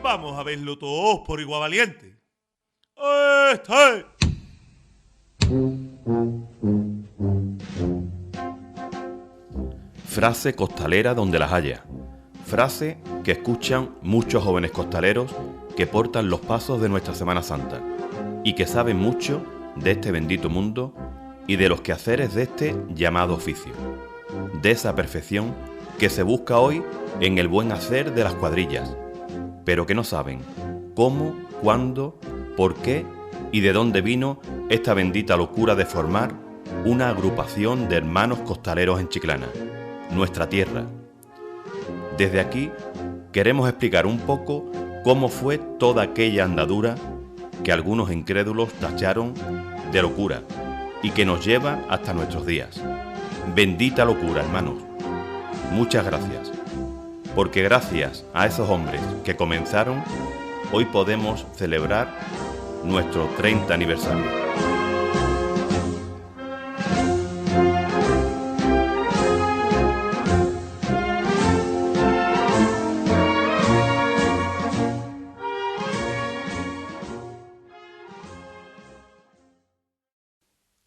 vamos a verlo todos por igual valiente. ¡Este! Frase costalera donde las haya. Frase que escuchan muchos jóvenes costaleros que portan los pasos de nuestra Semana Santa y que saben mucho de este bendito mundo y de los quehaceres de este llamado oficio, de esa perfección que se busca hoy en el buen hacer de las cuadrillas, pero que no saben cómo, cuándo, por qué y de dónde vino esta bendita locura de formar una agrupación de hermanos costaleros en Chiclana, nuestra tierra. Desde aquí queremos explicar un poco cómo fue toda aquella andadura que algunos incrédulos tacharon de locura y que nos lleva hasta nuestros días. Bendita locura, hermanos. Muchas gracias, porque gracias a esos hombres que comenzaron, hoy podemos celebrar nuestro 30 aniversario.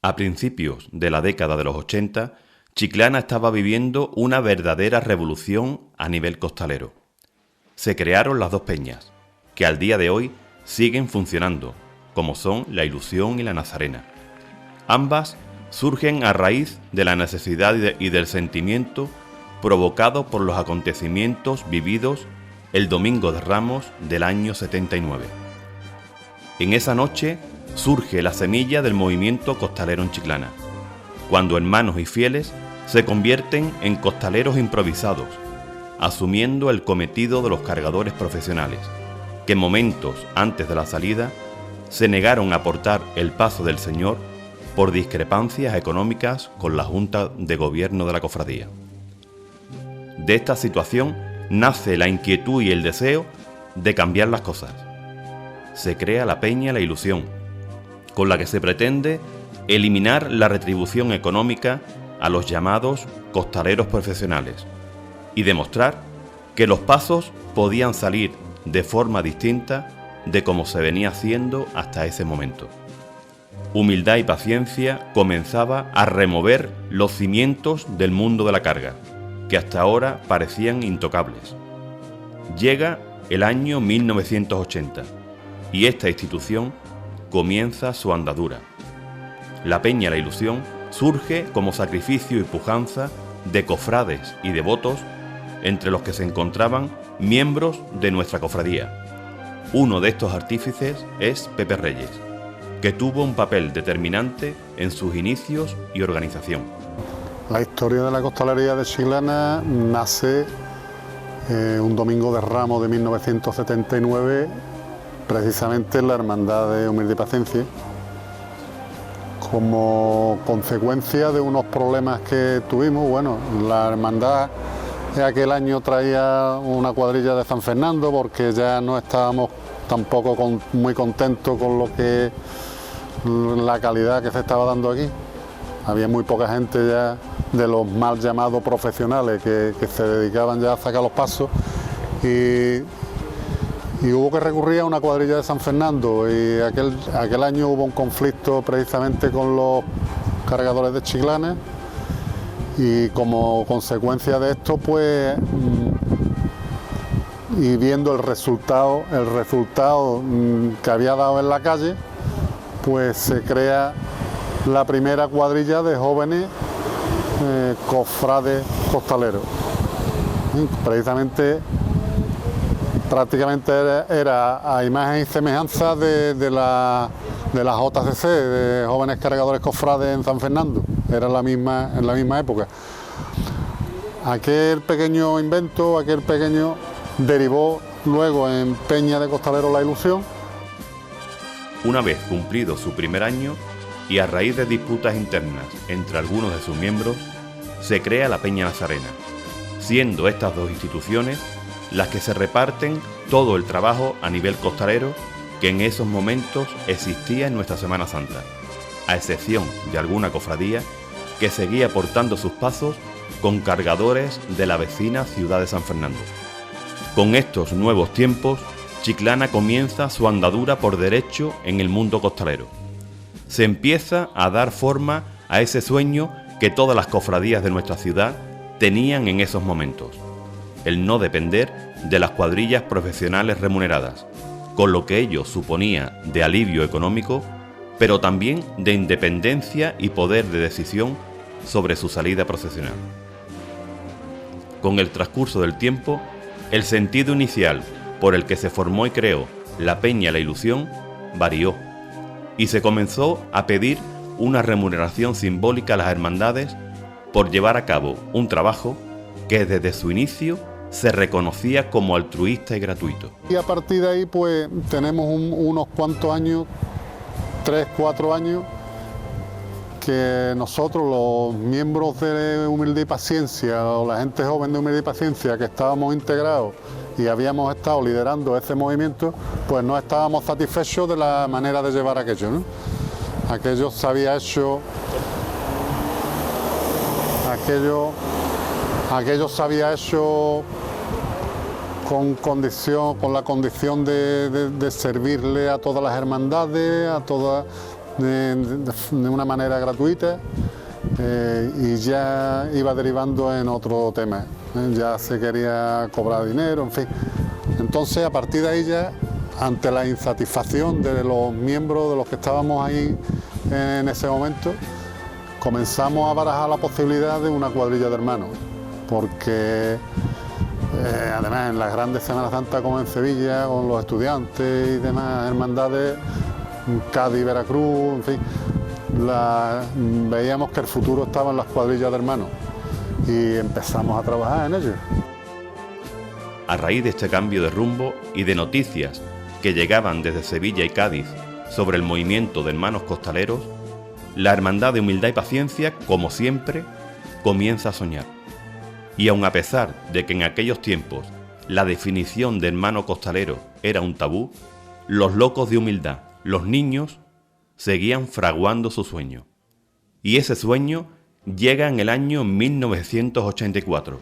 A principios de la década de los 80, Chiclana estaba viviendo una verdadera revolución a nivel costalero. Se crearon las dos peñas, que al día de hoy siguen funcionando, como son la Ilusión y la Nazarena. Ambas surgen a raíz de la necesidad y del sentimiento provocado por los acontecimientos vividos el Domingo de Ramos del año 79. En esa noche surge la semilla del movimiento costalero en Chiclana, cuando hermanos y fieles se convierten en costaleros improvisados, asumiendo el cometido de los cargadores profesionales, que momentos antes de la salida se negaron a aportar el paso del Señor por discrepancias económicas con la Junta de Gobierno de la Cofradía. De esta situación nace la inquietud y el deseo de cambiar las cosas. Se crea la Peña La Ilusión, con la que se pretende eliminar la retribución económica a los llamados costaleros profesionales y demostrar que los pasos podían salir de forma distinta de como se venía haciendo hasta ese momento. Humildad y paciencia comenzaba a remover los cimientos del mundo de la carga, que hasta ahora parecían intocables. Llega el año 1980 y esta institución comienza su andadura. La Peña La Ilusión surge como sacrificio y pujanza de cofrades y devotos, entre los que se encontraban miembros de nuestra cofradía. Uno de estos artífices es Pepe Reyes, que tuvo un papel determinante en sus inicios y organización. La historia de la costalería de Chiclana nace un Domingo de Ramos de 1979, precisamente en la Hermandad de Humildad y Paciencia, como consecuencia de unos problemas que tuvimos. Bueno, la hermandad aquel año traía una cuadrilla de San Fernando porque ya no estábamos tampoco muy contentos con lo que la calidad que se estaba dando aquí. Había muy poca gente ya de los mal llamados profesionales que se dedicaban ya a sacar los pasos y hubo que recurrir a una cuadrilla de San Fernando y aquel año hubo un conflicto precisamente con los cargadores de Chiclana y como consecuencia de esto pues y viendo el resultado que había dado en la calle, pues se crea la primera cuadrilla de jóvenes cofrades costaleros. Precisamente prácticamente era a imagen y semejanza de la JCC, de Jóvenes Cargadores Cofrades en San Fernando, era en la misma época. Aquel pequeño invento, derivó luego en Peña de Costaleros La Ilusión. Una vez cumplido su primer año y a raíz de disputas internas entre algunos de sus miembros, se crea la Peña Nazarena, siendo estas dos instituciones las que se reparten todo el trabajo a nivel costalero que en esos momentos existía en nuestra Semana Santa, a excepción de alguna cofradía que seguía portando sus pasos con cargadores de la vecina ciudad de San Fernando. Con estos nuevos tiempos Chiclana comienza su andadura por derecho en el mundo costalero. Se empieza a dar forma a ese sueño que todas las cofradías de nuestra ciudad tenían en esos momentos: el no depender de las cuadrillas profesionales remuneradas, con lo que ello suponía de alivio económico, pero también de independencia y poder de decisión sobre su salida procesional. Con el transcurso del tiempo, el sentido inicial por el que se formó y creó la Peña La Ilusión varió, y se comenzó a pedir una remuneración simbólica a las hermandades por llevar a cabo un trabajo que desde su inicio se reconocía como altruista y gratuito. Y a partir de ahí pues tenemos unos cuantos años, 3, 4 años, que nosotros, los miembros de Humildad y Paciencia, o la gente joven de Humildad y Paciencia, que estábamos integrados y habíamos estado liderando ese movimiento, pues no estábamos satisfechos de la manera de llevar aquello, ¿no? Aquello se había hecho, con la condición de servirle a todas las hermandades, a todas de una manera gratuita, y ya iba derivando en otro tema, ya se quería cobrar dinero, en fin. Entonces, a partir de ahí ya, ante la insatisfacción de los miembros, de los que estábamos ahí en ese momento, comenzamos a barajar la posibilidad de una cuadrilla de hermanos, porque además en las grandes Semanas Santas como en Sevilla, con los estudiantes y demás hermandades, Cádiz, Veracruz, en fin, veíamos que el futuro estaba en las cuadrillas de hermanos y empezamos a trabajar en ello. A raíz de este cambio de rumbo y de noticias que llegaban desde Sevilla y Cádiz sobre el movimiento de hermanos costaleros, la Hermandad de Humildad y Paciencia, como siempre, comienza a soñar. Y aun a pesar de que en aquellos tiempos la definición de hermano costalero era un tabú, los locos de humildad, los niños, seguían fraguando su sueño. Y ese sueño llega en el año 1984,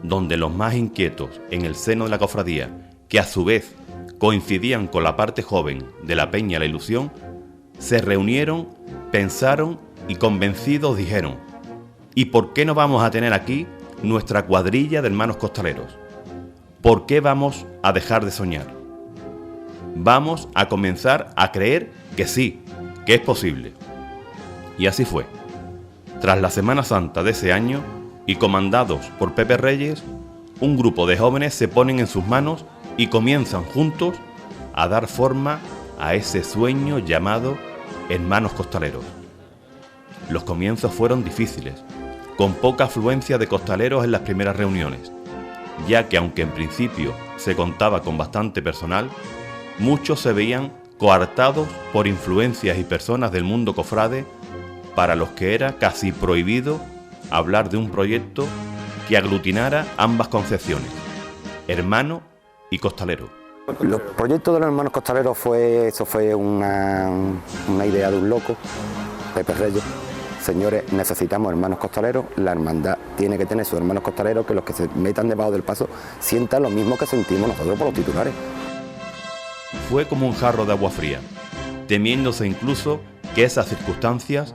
donde los más inquietos en el seno de la cofradía, que a su vez coincidían con la parte joven de la Peña La Ilusión, se reunieron, pensaron y convencidos dijeron: ¿y por qué no vamos a tener aquí nuestra cuadrilla de hermanos costaleros? ¿Por qué vamos a dejar de soñar? Vamos a comenzar a creer que sí, que es posible. Y así fue. Tras la Semana Santa de ese año, y comandados por Pepe Reyes, un grupo de jóvenes se ponen en sus manos y comienzan juntos a dar forma a ese sueño llamado Hermanos Costaleros. Los comienzos fueron difíciles, con poca afluencia de costaleros en las primeras reuniones, ya que aunque en principio se contaba con bastante personal, muchos se veían coartados por influencias y personas del mundo cofrade para los que era casi prohibido hablar de un proyecto que aglutinara ambas concepciones, hermano y costalero. Los proyectos de los hermanos costaleros fue una idea de un loco, Pepe Reyes. Señores, necesitamos hermanos costaleros, la hermandad tiene que tener sus hermanos costaleros, que los que se metan debajo del paso sientan lo mismo que sentimos nosotros por los titulares. Fue como un jarro de agua fría, temiéndose incluso que esas circunstancias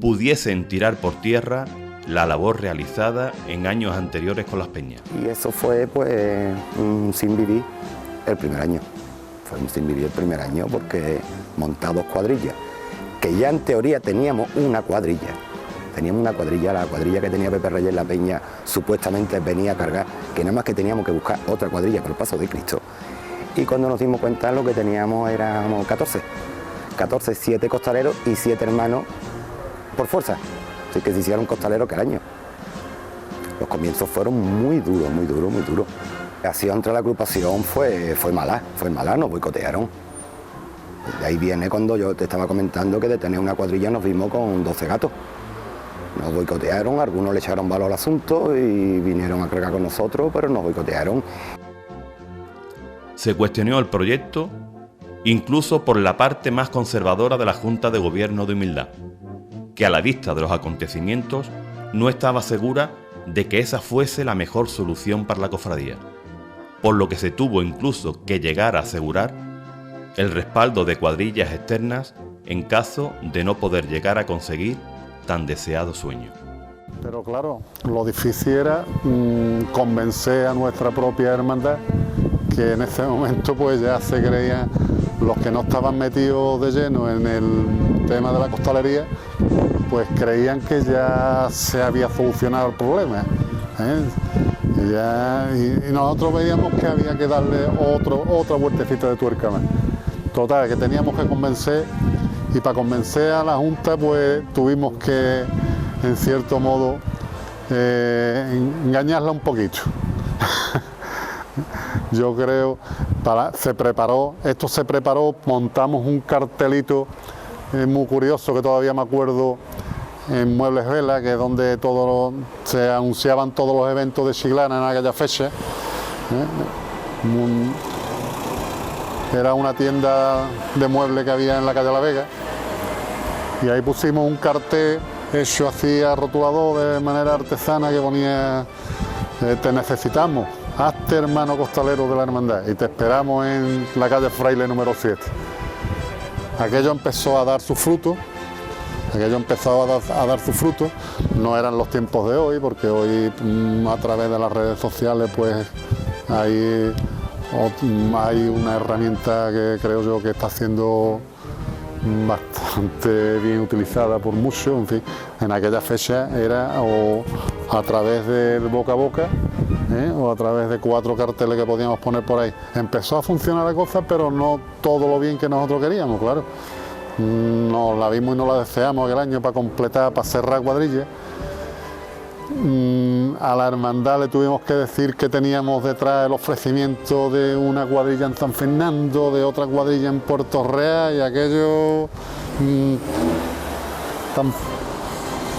pudiesen tirar por tierra la labor realizada en años anteriores con las peñas. Y eso fue pues un sin vivir el primer año. Fue un sin vivir el primer año porque montados cuadrillas, que ya en teoría teníamos una cuadrilla. Teníamos una cuadrilla, la cuadrilla que tenía Pepe Reyes en la peña supuestamente venía a cargar, que nada más que teníamos que buscar otra cuadrilla para el paso de Cristo. Y cuando nos dimos cuenta lo que teníamos éramos 14, 7 costaleros y 7 hermanos por fuerza. Así que se hicieron costaleros cada año. Los comienzos fueron muy duros. La acción entre la agrupación fue mala, nos boicotearon. De ahí viene cuando yo te estaba comentando que de tener una cuadrilla nos vimos con 12 gatos. Nos boicotearon, algunos le echaron valor al asunto y vinieron a cargar con nosotros, pero nos boicotearon. Se cuestionó el proyecto incluso por la parte más conservadora de la Junta de Gobierno de Humildad, que a la vista de los acontecimientos no estaba segura de que esa fuese la mejor solución para la cofradía, por lo que se tuvo incluso que llegar a asegurar el respaldo de cuadrillas externas en caso de no poder llegar a conseguir tan deseado sueño. Pero claro, lo difícil era convencer a nuestra propia hermandad, que en ese momento pues ya se creían, los que no estaban metidos de lleno en el tema de la costalería, pues creían que ya se había solucionado el problema, ¿eh? Y nosotros veíamos que había que darle otra vueltecita de tuerca más. Total, que teníamos que convencer, y para convencer a la Junta pues tuvimos que, en cierto modo, engañarla un poquito. Yo creo, esto se preparó, montamos un cartelito muy curioso que todavía me acuerdo en Muebles Vela, que es donde se anunciaban todos los eventos de Chiclana en aquella fecha. Era una tienda de muebles que había en la calle La Vega, y ahí pusimos un cartel hecho así a rotulador de manera artesana que ponía te necesitamos, hazte hermano costalero de la hermandad y te esperamos en la calle Fraile número 7. Aquello empezó a dar su fruto, no eran los tiempos de hoy, porque hoy a través de las redes sociales pues hay una herramienta que creo yo que está siendo bastante bien utilizada por muchos. En fin, en aquella fecha era o a través del boca a boca, o a través de 4 carteles que podíamos poner por ahí. Empezó a funcionar la cosa, pero no todo lo bien que nosotros queríamos, claro. Nos la vimos y no la deseamos aquel año para completar, para cerrar cuadrilla. A la hermandad le tuvimos que decir que teníamos detrás el ofrecimiento de una cuadrilla en San Fernando, de otra cuadrilla en Puerto Real, y aquello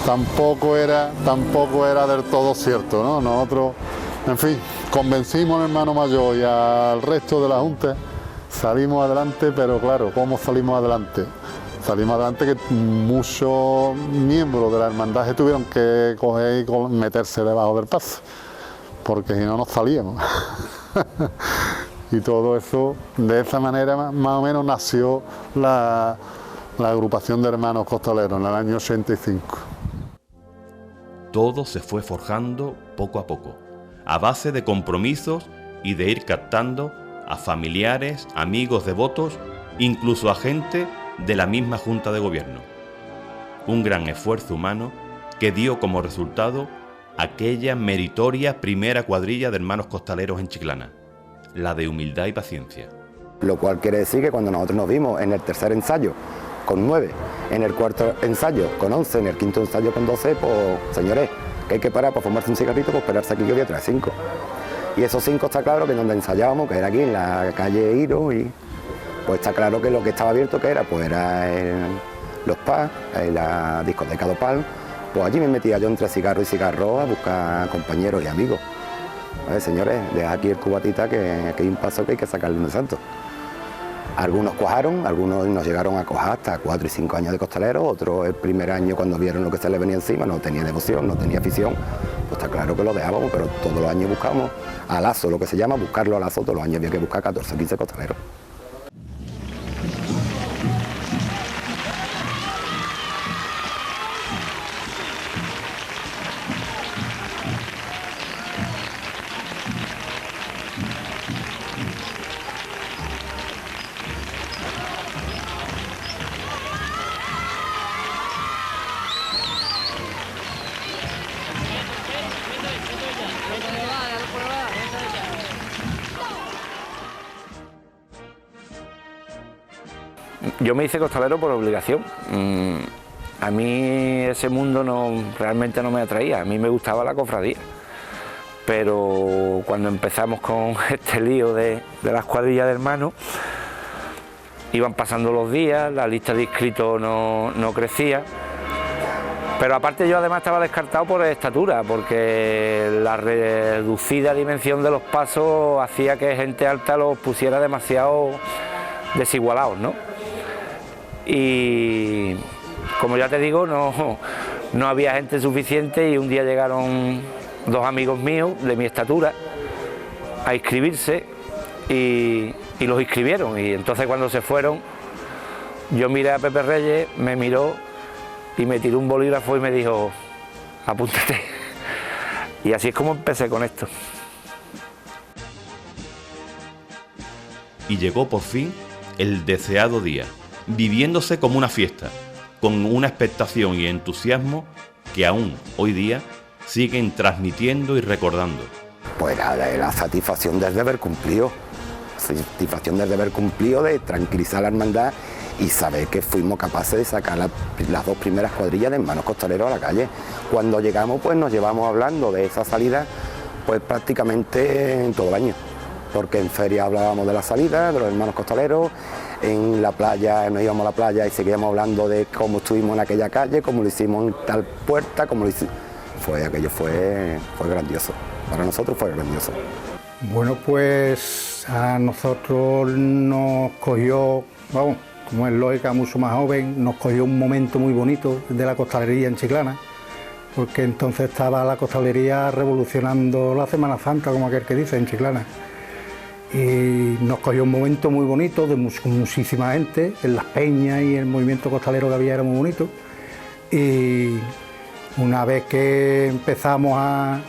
tampoco era del todo cierto, ¿no? Nosotros, en fin, convencimos al hermano mayor y al resto de la Junta, salimos adelante, pero claro, ¿cómo salimos adelante? Salimos adelante que muchos miembros de la hermandad se tuvieron que coger y meterse debajo del paso, porque si no nos salíamos. Y todo eso, de esa manera más o menos nació la agrupación de hermanos costaleros en el año 85. Todo se fue forjando poco a poco, a base de compromisos y de ir captando a familiares, amigos devotos, incluso a gente de la misma Junta de Gobierno. Un gran esfuerzo humano que dio como resultado aquella meritoria primera cuadrilla de hermanos costaleros en Chiclana, la de humildad y paciencia. Lo cual quiere decir que cuando nosotros nos vimos en el tercer ensayo con 9, en el cuarto ensayo con 11, en el quinto ensayo con 12, pues señores, que hay que parar para fumarse un cigarrito, pues esperarse aquí que voy a traer 5. Y esos 5 está claro que donde ensayábamos, que era aquí en la calle Hiro, y pues está claro que lo que estaba abierto que era, pues era los PAS, la discoteca Dopal. Pues allí me metía yo entre cigarro y cigarro a buscar compañeros y amigos. Señores, dejad aquí el cubatita que hay un paso que hay que sacarle un santo. Algunos cuajaron, algunos nos llegaron a cojar hasta 4 y 5 años de costalero, otros el primer año cuando vieron lo que se les venía encima, no tenía devoción, no tenía afición, pues está claro que lo dejábamos, pero todos los años buscamos a lazo, lo que se llama buscarlo a lazo, todos los años había que buscar 14 o 15 costaleros. Yo me hice costalero por obligación. A mí ese mundo realmente no me atraía, a mí me gustaba la cofradía. Pero cuando empezamos con este lío de las cuadrillas de hermanos, iban pasando los días, la lista de inscritos no crecía. Pero aparte yo además estaba descartado por estatura, porque la reducida dimensión de los pasos hacía que gente alta los pusiera demasiado desigualados, ¿no? Y como ya te digo, no había gente suficiente, y un día llegaron 2 amigos míos de mi estatura a inscribirse y los inscribieron. Y entonces cuando se fueron, yo miré a Pepe Reyes, me miró y me tiró un bolígrafo y me dijo, apúntate. Y así es como empecé con esto. Y llegó por fin el deseado día, viviéndose como una fiesta, con una expectación y entusiasmo que aún hoy día siguen transmitiendo y recordando. Pues la satisfacción desde haber cumplido, de tranquilizar a la hermandad y saber que fuimos capaces de sacar las 2 primeras cuadrillas de Hermanos Costaleros a la calle. Cuando llegamos, pues nos llevamos hablando de esa salida, pues prácticamente en todo el año, porque en feria hablábamos de la salida, de los Hermanos Costaleros, en la playa, nos íbamos a la playa y seguíamos hablando de cómo estuvimos en aquella calle, cómo lo hicimos en tal puerta, cómo lo hicimos. Aquello fue grandioso, para nosotros fue grandioso. Bueno, pues a nosotros nos cogió, vamos, como es lógica, mucho más joven, nos cogió un momento muy bonito de la costalería en Chiclana, porque entonces estaba la costalería revolucionando la Semana Santa, como aquel que dice, en Chiclana. Y nos cogió un momento muy bonito de muchísima gente, en las peñas y el movimiento costalero que había era muy bonito. Y una vez que empezamos a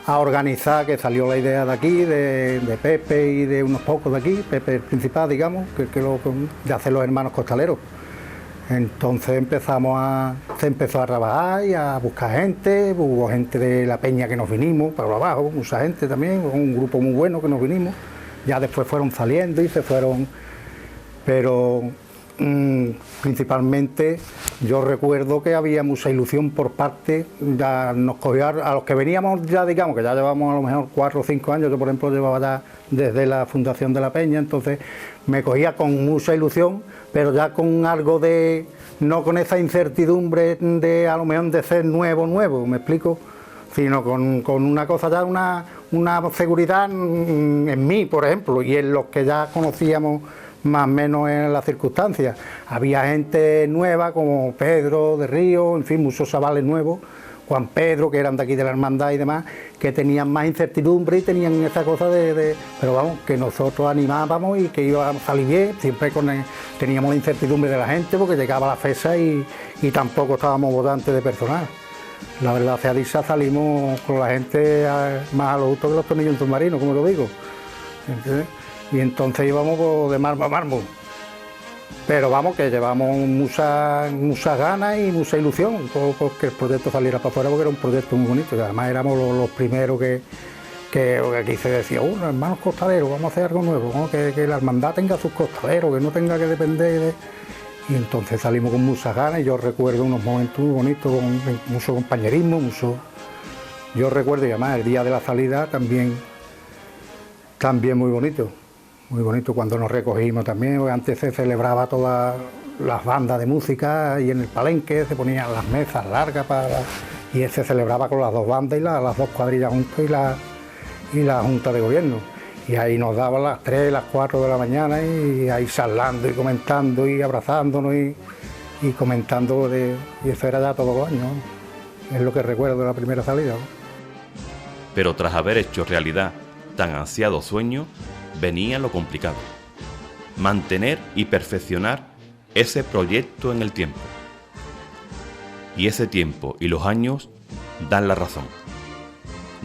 organizar, que salió la idea de aquí, de Pepe y de unos pocos de aquí, Pepe el principal, digamos, de hacer los Hermanos Costaleros. Entonces se empezó a trabajar y a buscar gente, hubo gente de la peña que nos vinimos, para abajo, mucha gente también, un grupo muy bueno que nos vinimos, ya después fueron saliendo y se fueron, pero principalmente yo recuerdo que había mucha ilusión por parte, ya nos cogió a los que veníamos ya, digamos que ya llevamos a lo mejor 4 o 5 años, yo por ejemplo llevaba ya desde la fundación de la peña, entonces me cogía con mucha ilusión, pero ya con algo de, no con esa incertidumbre de a lo mejor de ser nuevo, ¿me explico? Sino con una cosa ya, una seguridad en mí, por ejemplo, y en los que ya conocíamos más o menos en las circunstancias. Había gente nueva como Pedro de Río, en fin, muchos chavales nuevos, Juan Pedro, que eran de aquí de la hermandad y demás, que tenían más incertidumbre y tenían esa cosa pero vamos, que nosotros animábamos y que íbamos a salir bien, siempre teníamos la incertidumbre de la gente porque llegaba la fecha y tampoco estábamos votantes de personal. La verdad sea dicha, salimos con la gente más a lo justo que los tornillos en submarino, como lo digo. ¿Entiendes? Y entonces íbamos de mármol a mármol. Pero vamos, que llevamos muchas ganas y mucha ilusión porque el proyecto saliera para afuera, porque era un proyecto muy bonito. Y además éramos los primeros que aquí se decía, hermanos costaleros, vamos a hacer algo nuevo, ¿no? Que la hermandad tenga sus costaleros, que no tenga que depender de... Y entonces salimos con muchas ganas y yo recuerdo unos momentos muy bonitos, con mucho compañerismo, Yo recuerdo, y además el día de la salida también muy bonito. Muy bonito cuando nos recogimos también, porque antes se celebraba todas las bandas de música y en el palenque se ponían las mesas largas y se celebraba con las 2 bandas y las 2 cuadrillas juntas y la Junta de Gobierno. Y ahí nos daban las 3, las 4 de la mañana y ahí charlando y comentando y abrazándonos y comentando y eso era ya todos los años. Es lo que recuerdo de la primera salida. Pero tras haber hecho realidad tan ansiado sueño, venía lo complicado: mantener y perfeccionar ese proyecto en el tiempo. Y ese tiempo y los años dan la razón.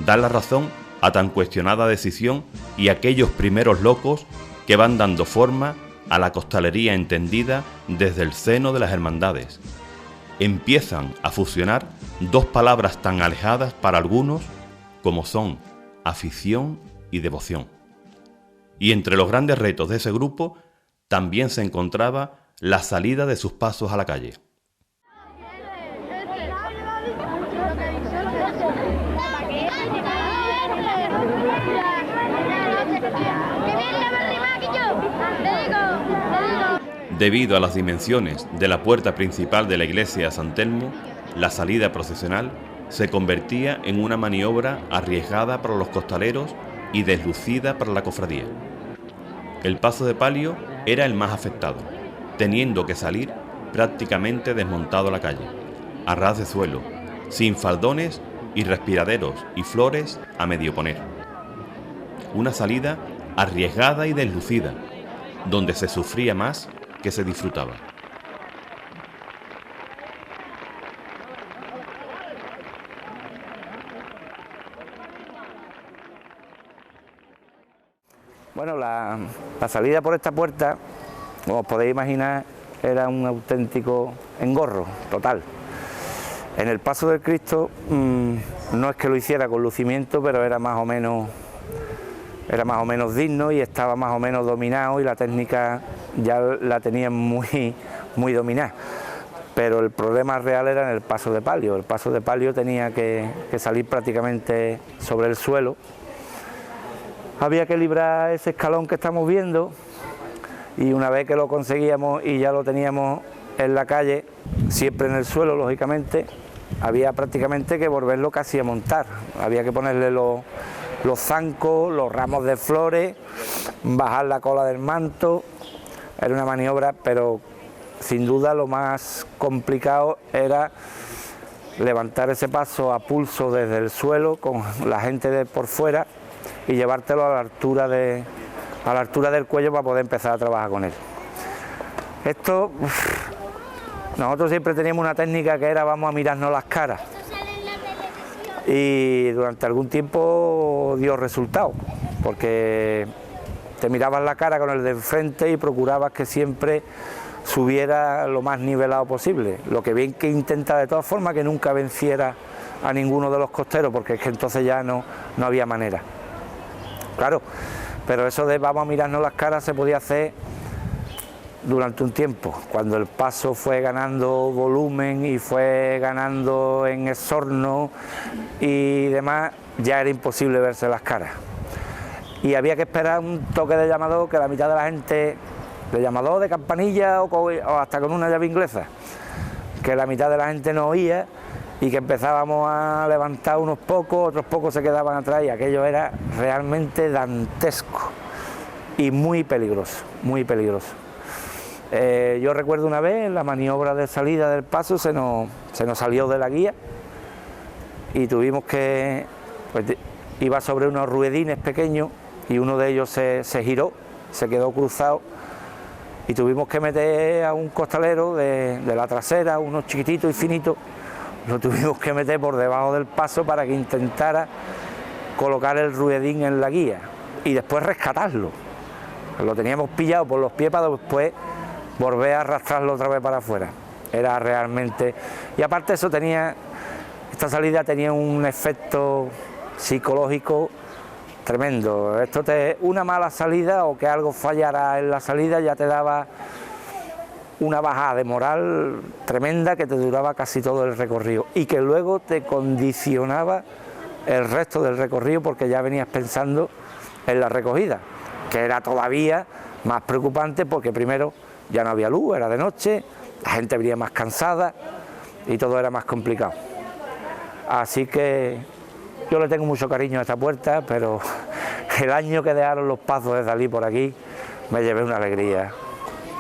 Dan la razón a tan cuestionada decisión y a aquellos primeros locos que van dando forma a la costalería entendida desde el seno de las hermandades. Empiezan a fusionar 2 palabras tan alejadas para algunos como son afición y devoción. Y entre los grandes retos de ese grupo también se encontraba la salida de sus pasos a la calle. Debido a las dimensiones de la puerta principal de la iglesia de San Telmo, la salida procesional se convertía en una maniobra arriesgada para los costaleros y deslucida para la cofradía. El paso de palio era el más afectado, teniendo que salir prácticamente desmontado a la calle, a ras de suelo, sin faldones y respiraderos y flores a medio poner. una salida arriesgada y deslucida, donde se sufría más que se disfrutaba. Bueno, la salida por esta puerta, como os podéis imaginar, era un auténtico engorro total. En el Paso del Cristo no es que lo hiciera con lucimiento, pero era más o menos digno y estaba más o menos dominado, y la técnica ya la tenían muy dominada. Pero el problema real era en el paso de palio. El paso de palio tenía que salir prácticamente sobre el suelo. Había que librar ese escalón que estamos viendo, y una vez que lo conseguíamos y ya lo teníamos en la calle, siempre en el suelo lógicamente, había prácticamente que volverlo casi a montar. Había que ponerle los zancos, los ramos de flores, bajar la cola del manto. Era una maniobra, pero sin duda lo más complicado era levantar ese paso a pulso desde el suelo con la gente de por fuera y llevártelo a la altura del cuello para poder empezar a trabajar con él. Esto, nosotros siempre teníamos una técnica que era vamos a mirarnos las caras, y durante algún tiempo dio resultado, porque te mirabas la cara con el de enfrente y procurabas que siempre subiera lo más nivelado posible, lo que bien que intenta de todas formas que nunca venciera a ninguno de los costeros, porque es que entonces ya no había manera. Claro, pero eso de vamos a mirarnos las caras se podía hacer durante un tiempo. Cuando el paso fue ganando volumen y fue ganando en exorno y demás, ya era imposible verse las caras. Y había que esperar un toque de llamador, que la mitad de la gente, de llamador, de campanilla o hasta con una llave inglesa, que la mitad de la gente no oía, y que empezábamos a levantar unos pocos, otros pocos se quedaban atrás, y aquello era realmente dantesco y muy peligroso, muy peligroso. Yo recuerdo una vez la maniobra de salida del paso se nos salió de la guía y tuvimos que, pues, iba sobre unos ruedines pequeños y uno de ellos se giró, se quedó cruzado, y tuvimos que meter a un costalero de la trasera, uno chiquitito y finito, lo tuvimos que meter por debajo del paso para que intentara colocar el ruedín en la guía y después rescatarlo. Lo teníamos pillado por los pies para después volver a arrastrarlo otra vez para afuera. Era realmente... Y aparte eso esta salida tenía un efecto psicológico tremendo. Una mala salida o que algo fallara en la salida ya te daba una bajada de moral tremenda que te duraba casi todo el recorrido y que luego te condicionaba el resto del recorrido, porque ya venías pensando en la recogida, que era todavía más preocupante, porque primero ya no había luz, era de noche, la gente venía más cansada y todo era más complicado. Así que yo le tengo mucho cariño a esta puerta, pero el año que dejaron los Pazos de salir por aquí me llevé una alegría.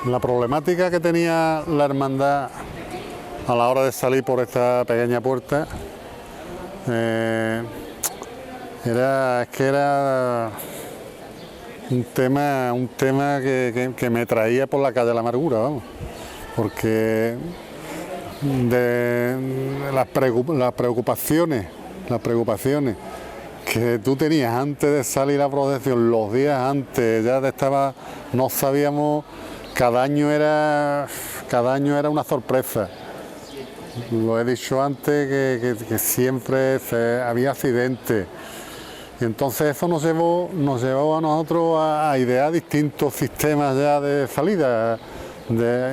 La problemática que tenía la hermandad a la hora de salir por esta pequeña puerta era un tema que me traía por la calle de la amargura, vamos, porque de las preocupaciones que tú tenías antes de salir a la procesión, los días antes, no sabíamos. Cada año era una sorpresa. Lo he dicho antes que siempre había accidentes. Y entonces eso nos llevó a nosotros a idear distintos sistemas ya de salida,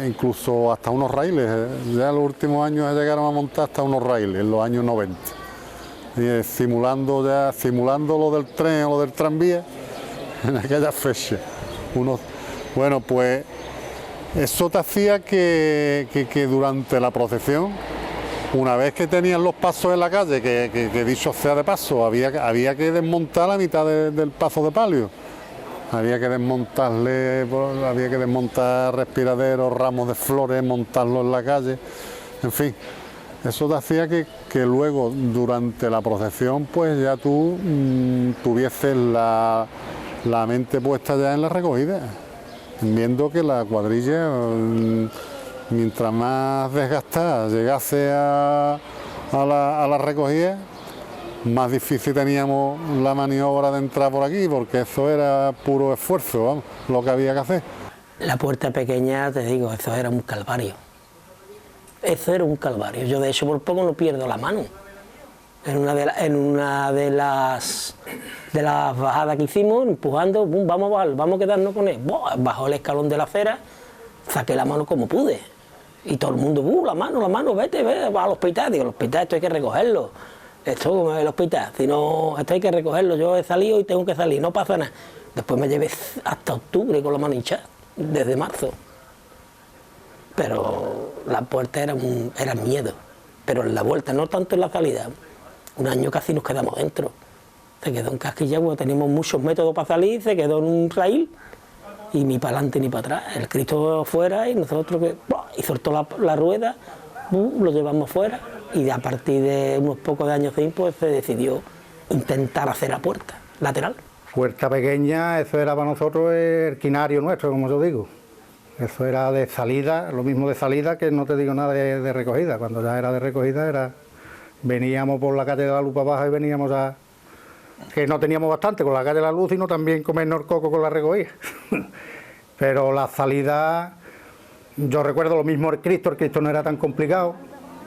incluso hasta unos raíles. Ya en los últimos años llegaron a montar hasta unos raíles, en los años 90. Y simulando lo del tren o lo del tranvía en aquella fecha. Bueno, pues eso te hacía que durante la procesión, una vez que tenían los pasos en la calle, que dicho sea de paso, había que desmontar la mitad del paso de palio. Había que desmontar respiraderos, ramos de flores, montarlos en la calle, en fin. Eso te hacía que luego, durante la procesión, pues ya tú tuvieses la mente puesta ya en la recogida, viendo que la cuadrilla, mientras más desgastada llegase a la recogida, más difícil teníamos la maniobra de entrar por aquí, porque eso era puro esfuerzo, vamos, lo que había que hacer. La puerta pequeña, te digo, eso era un calvario. Eso era un calvario. Yo de hecho por poco no pierdo la mano. En una de las bajadas que hicimos, empujando, ¡bum! Vamos a quedarnos con él. ¡Buah! Bajó el escalón de la acera, saqué la mano como pude. Y todo el mundo, la mano, vete, va al hospital. Digo, el hospital esto hay que recogerlo. Esto como el hospital, si no, esto hay que recogerlo. Yo he salido y tengo que salir, no pasa nada. Después me llevé hasta octubre con la mano hinchada, desde marzo. Pero la puerta era miedo, pero en la vuelta, no tanto en la salida. Un año casi nos quedamos dentro. Se quedó en casquilla, porque teníamos muchos métodos para salir, se quedó en un raíl y ni para adelante ni para atrás. El Cristo fuera y nosotros y soltó la rueda, lo llevamos fuera y a partir de unos pocos de años pues se decidió intentar hacer la puerta lateral. Puerta pequeña, eso era para nosotros el quinario nuestro, como yo digo. Eso era de salida, lo mismo de salida que no te digo nada de recogida. Cuando ya era de recogida veníamos por la calle de la Luz para abajo y veníamos que no teníamos bastante con la calle de la Luz, sino también comernos el coco con la recogida. Pero la salida, yo recuerdo lo mismo el Cristo no era tan complicado,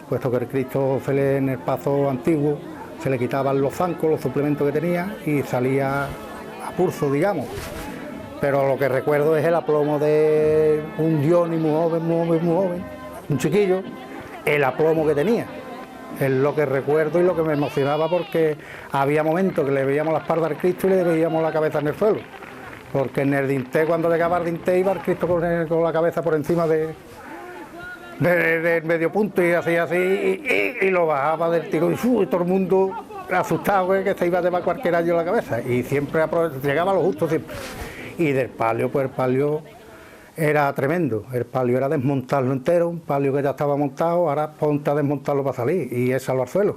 puesto que el Cristo en el paso antiguo se le quitaban los zancos, los suplementos que tenía y salía a pulso, digamos. Pero lo que recuerdo es el aplomo de un Diony muy joven, un chiquillo, el aplomo que tenía. Es lo que recuerdo y lo que me emocionaba, porque había momentos que le veíamos la espalda al Cristo y le veíamos la cabeza en el suelo. Porque en el dintel, cuando llegaba al dintel, iba el Cristo con la cabeza por encima del medio punto y hacía así, y lo bajaba del tiro y todo el mundo asustado, que se iba a llevar cualquier año la cabeza. Y siempre llegaba a lo justo siempre. Y del palio, pues el palio era tremendo. El palio era desmontarlo entero, un palio que ya estaba montado, ahora ponte a desmontarlo para salir y echarlo al suelo.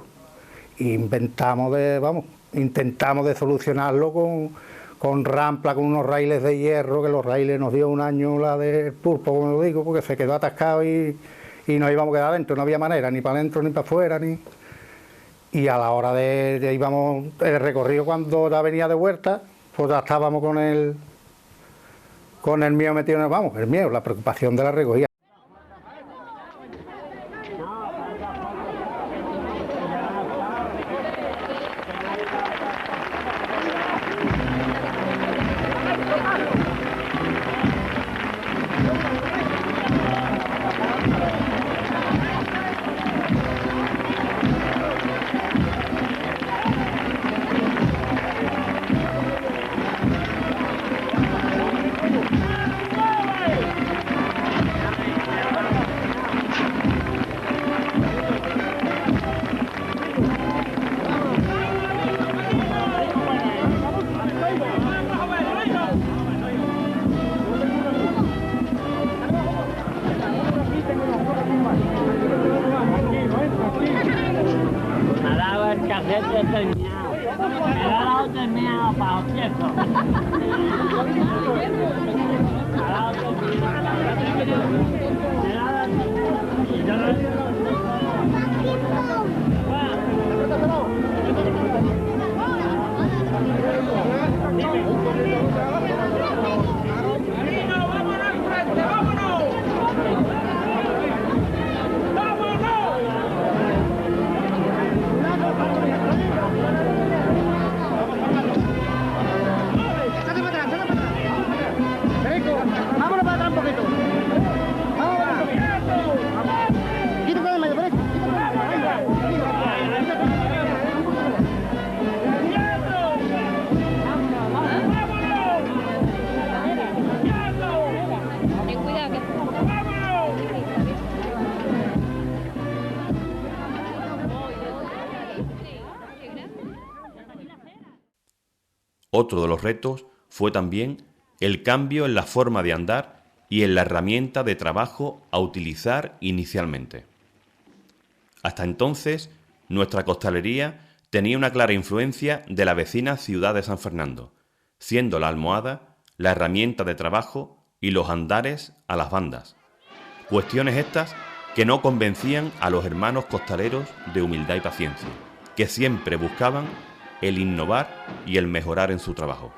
Intentamos de solucionarlo con rampla, con unos raíles de hierro, que los raíles nos dio un año la del pulpo, como lo digo, porque se quedó atascado y nos íbamos a quedar adentro, no había manera, ni para adentro ni para afuera, Y a la hora de íbamos el recorrido, cuando ya venía de vuelta, pues ya estábamos con el miedo metido en el miedo, la preocupación de la recogida. Otro de los retos fue también el cambio en la forma de andar y en la herramienta de trabajo a utilizar inicialmente. Hasta entonces, nuestra costalería tenía una clara influencia de la vecina ciudad de San Fernando, siendo la almohada la herramienta de trabajo y los andares a las bandas. Cuestiones estas que no convencían a los hermanos costaleros de humildad y paciencia, que siempre buscaban el innovar y el mejorar en su trabajo.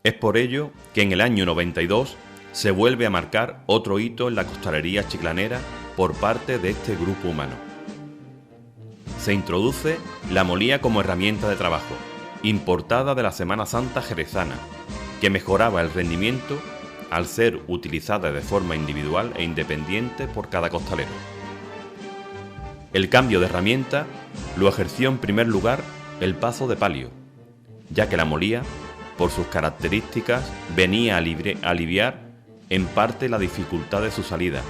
Es por ello que en el año 92 se vuelve a marcar otro hito en la costalería chiclanera por parte de este grupo humano. Se introduce la molía como herramienta de trabajo, importada de la Semana Santa jerezana, que mejoraba el rendimiento al ser utilizada de forma individual e independiente por cada costalero. El cambio de herramienta lo ejerció en primer lugar el pazo de palio, ya que la molía, por sus características, venía a aliviar en parte la dificultad de su salida,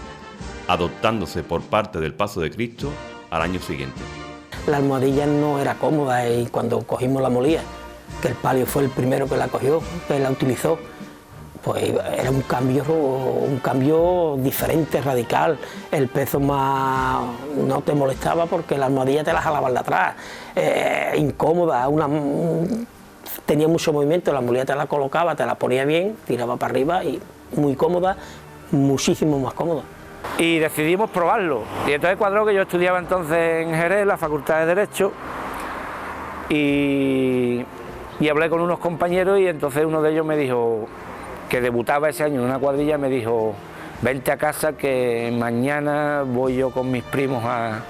adoptándose por parte del paso de Cristo al año siguiente. La almohadilla no era cómoda y cuando cogimos la molía, que el palio fue el primero que la cogió, que la utilizó, pues era un cambio diferente, radical. El peso más no te molestaba porque la almohadilla te la jalaban de atrás, incómoda, tenía mucho movimiento, la molía te la colocaba, te la ponía bien, tiraba para arriba y muy cómoda, muchísimo más cómoda. Y decidimos probarlo. Y entonces cuadró que yo estudiaba entonces en Jerez, la Facultad de Derecho, y hablé con unos compañeros y entonces uno de ellos me dijo, que debutaba ese año en una cuadrilla, me dijo, vente a casa que mañana voy yo con mis primos a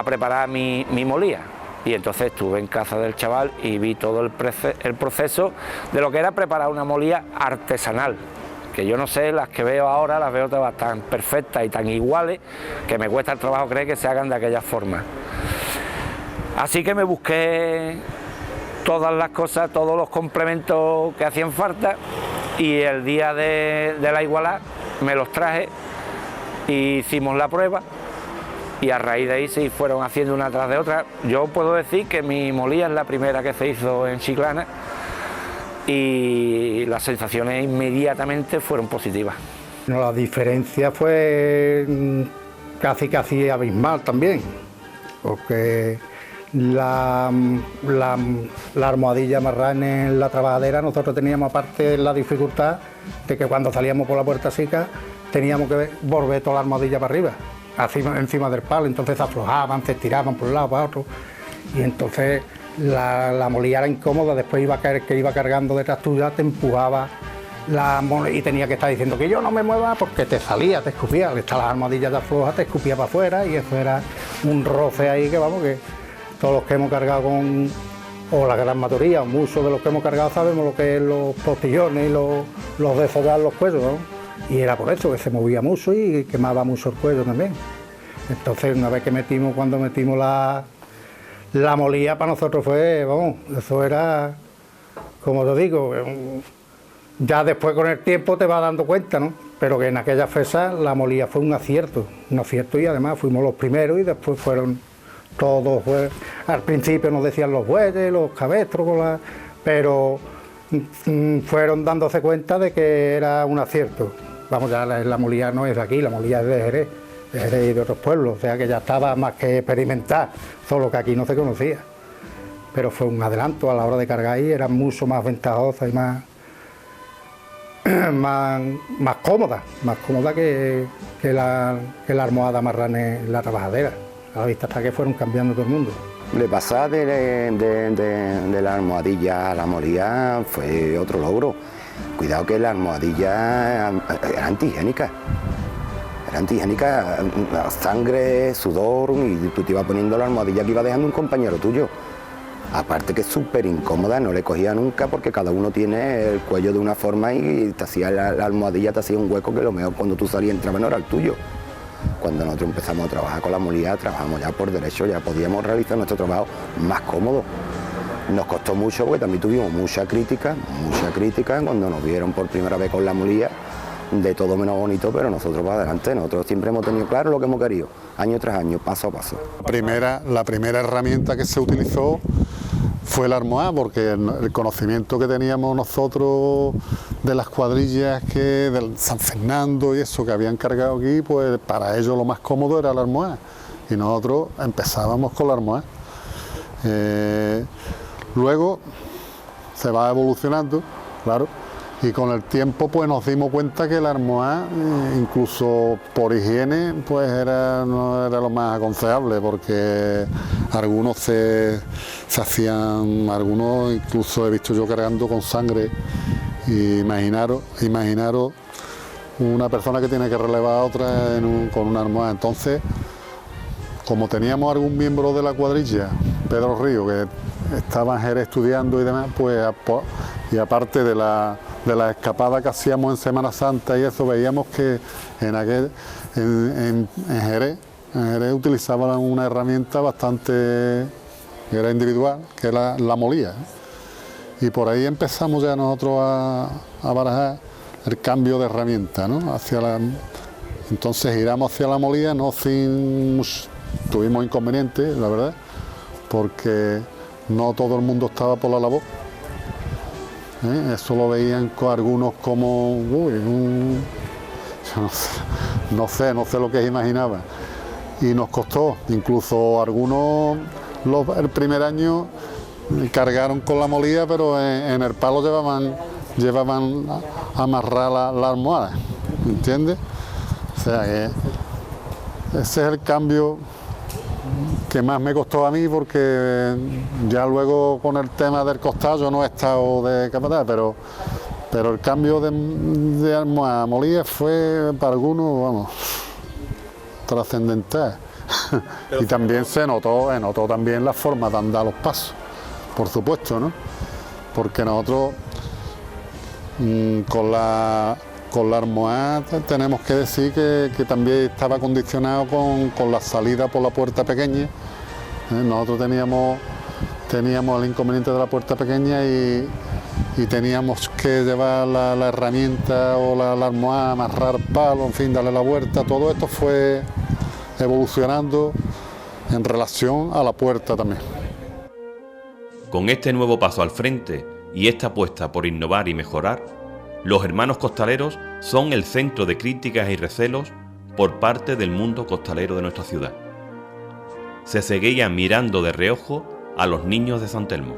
preparar mi molía. Y entonces estuve en casa del chaval y vi todo el proceso de lo que era preparar una molía artesanal, que yo no sé, las que veo ahora las veo todas tan perfectas y tan iguales que me cuesta el trabajo creer que se hagan de aquella forma. Así que me busqué todas las cosas, todos los complementos que hacían falta y el día de la igualdad me los traje y hicimos la prueba. Y a raíz de ahí se fueron haciendo una tras de otra. Yo puedo decir que mi molía es la primera que se hizo en Chiclana y las sensaciones inmediatamente fueron positivas. No, la diferencia fue casi abismal también, porque la almohadilla marrana en la trabajadera nosotros teníamos aparte la dificultad de que cuando salíamos por la puerta chica teníamos que volver toda la almohadilla para arriba, encima del palo, entonces se aflojaban, se estiraban por un lado para otro y entonces la molía era incómoda, después que iba cargando detrás tuya te empujaba la molía y tenía que estar diciendo que yo no me mueva porque te salía, te escupía, las almohadillas de floja te escupía para afuera y eso era un roce ahí que vamos, que todos los que hemos cargado o la gran mayoría, muchos de los que hemos cargado sabemos lo que es los postillones y los de sollar los cuellos, ¿no? Y era por eso que se movía mucho y quemaba mucho el cuello también. Entonces una vez que cuando metimos la molía para nosotros fue, vamos, eso era, como te digo, ya después con el tiempo te vas dando cuenta, ¿no? Pero que en aquella fecha la molía fue un acierto y además fuimos los primeros y después fueron todos, al principio nos decían los bueyes, los cabestros, pero fueron dándose cuenta de que era un acierto. Vamos, ya la molía no es de aquí, la molía es de Jerez y de otros pueblos, o sea que ya estaba más que experimentar, solo que aquí no se conocía. Pero fue un adelanto a la hora de cargar ahí, era mucho más ventajosa y más cómoda que la almohada marrana en la trabajadera. A la vista hasta que fueron cambiando todo el mundo. De pasar de la almohadilla a la molía fue otro logro. Cuidado que la almohadilla era antihigiénica. Sangre, sudor, y tú te ibas poniendo la almohadilla que iba dejando un compañero tuyo. Aparte que es súper incómoda, no le cogía nunca porque cada uno tiene el cuello de una forma y te hacía la almohadilla, te hacía un hueco que lo mejor cuando tú salías entraba no era el tuyo. Cuando nosotros empezamos a trabajar con la molía, trabajamos ya por derecho, ya podíamos realizar nuestro trabajo más cómodo. Nos costó mucho porque también tuvimos mucha crítica cuando nos vieron por primera vez con la molía, de todo menos bonito, pero nosotros para adelante, nosotros siempre hemos tenido claro lo que hemos querido, año tras año, paso a paso. La primera herramienta que se utilizó fue el armoaz, porque el conocimiento que teníamos nosotros de las cuadrillas del San Fernando y eso que habían cargado aquí, pues para ellos lo más cómodo era el armoaz, y nosotros empezábamos con el armoaz. Luego se va evolucionando, claro, y con el tiempo pues nos dimos cuenta que el armoaz, incluso por higiene, pues no era lo más aconsejable, porque algunos se hacían, algunos incluso he visto yo cargando con sangre. Y imaginaros una persona que tiene que relevar a otra con una armoaz. Entonces, como teníamos algún miembro de la cuadrilla, Pedro Río, que estaba en Jerez estudiando y demás, pues y aparte de la escapada que hacíamos en Semana Santa y eso, veíamos que en Jerez utilizaban una herramienta bastante, que era individual, que era la molía. Y por ahí empezamos ya nosotros a barajar el cambio de herramienta, ¿no? Entonces giramos hacia la molía, tuvimos inconvenientes, la verdad, porque no todo el mundo estaba por la labor. Eso lo veían con algunos como, no sé lo que imaginaban. Y nos costó, incluso algunos el primer año cargaron con la molía, pero en el palo llevaban amarrar la almohada, ¿entiendes? O sea que ese es el cambio que más me costó a mí, porque ya luego con el tema del costado yo no he estado de capataz, pero el cambio de almohada a molía fue para algunos, vamos, trascendental. Y también se notó también la forma de andar los pasos, por supuesto, ¿no? Porque nosotros con la almohada tenemos que decir que también estaba condicionado con la salida por la puerta pequeña. Nosotros teníamos el inconveniente de la puerta pequeña y teníamos que llevar la herramienta o la almohada, amarrar palo, en fin, darle la vuelta. Todo esto fue evolucionando en relación a la puerta también. Con este nuevo paso al frente y esta apuesta por innovar y mejorar, los hermanos costaleros son el centro de críticas y recelos por parte del mundo costalero de nuestra ciudad. Se seguía mirando de reojo a los niños de San Telmo,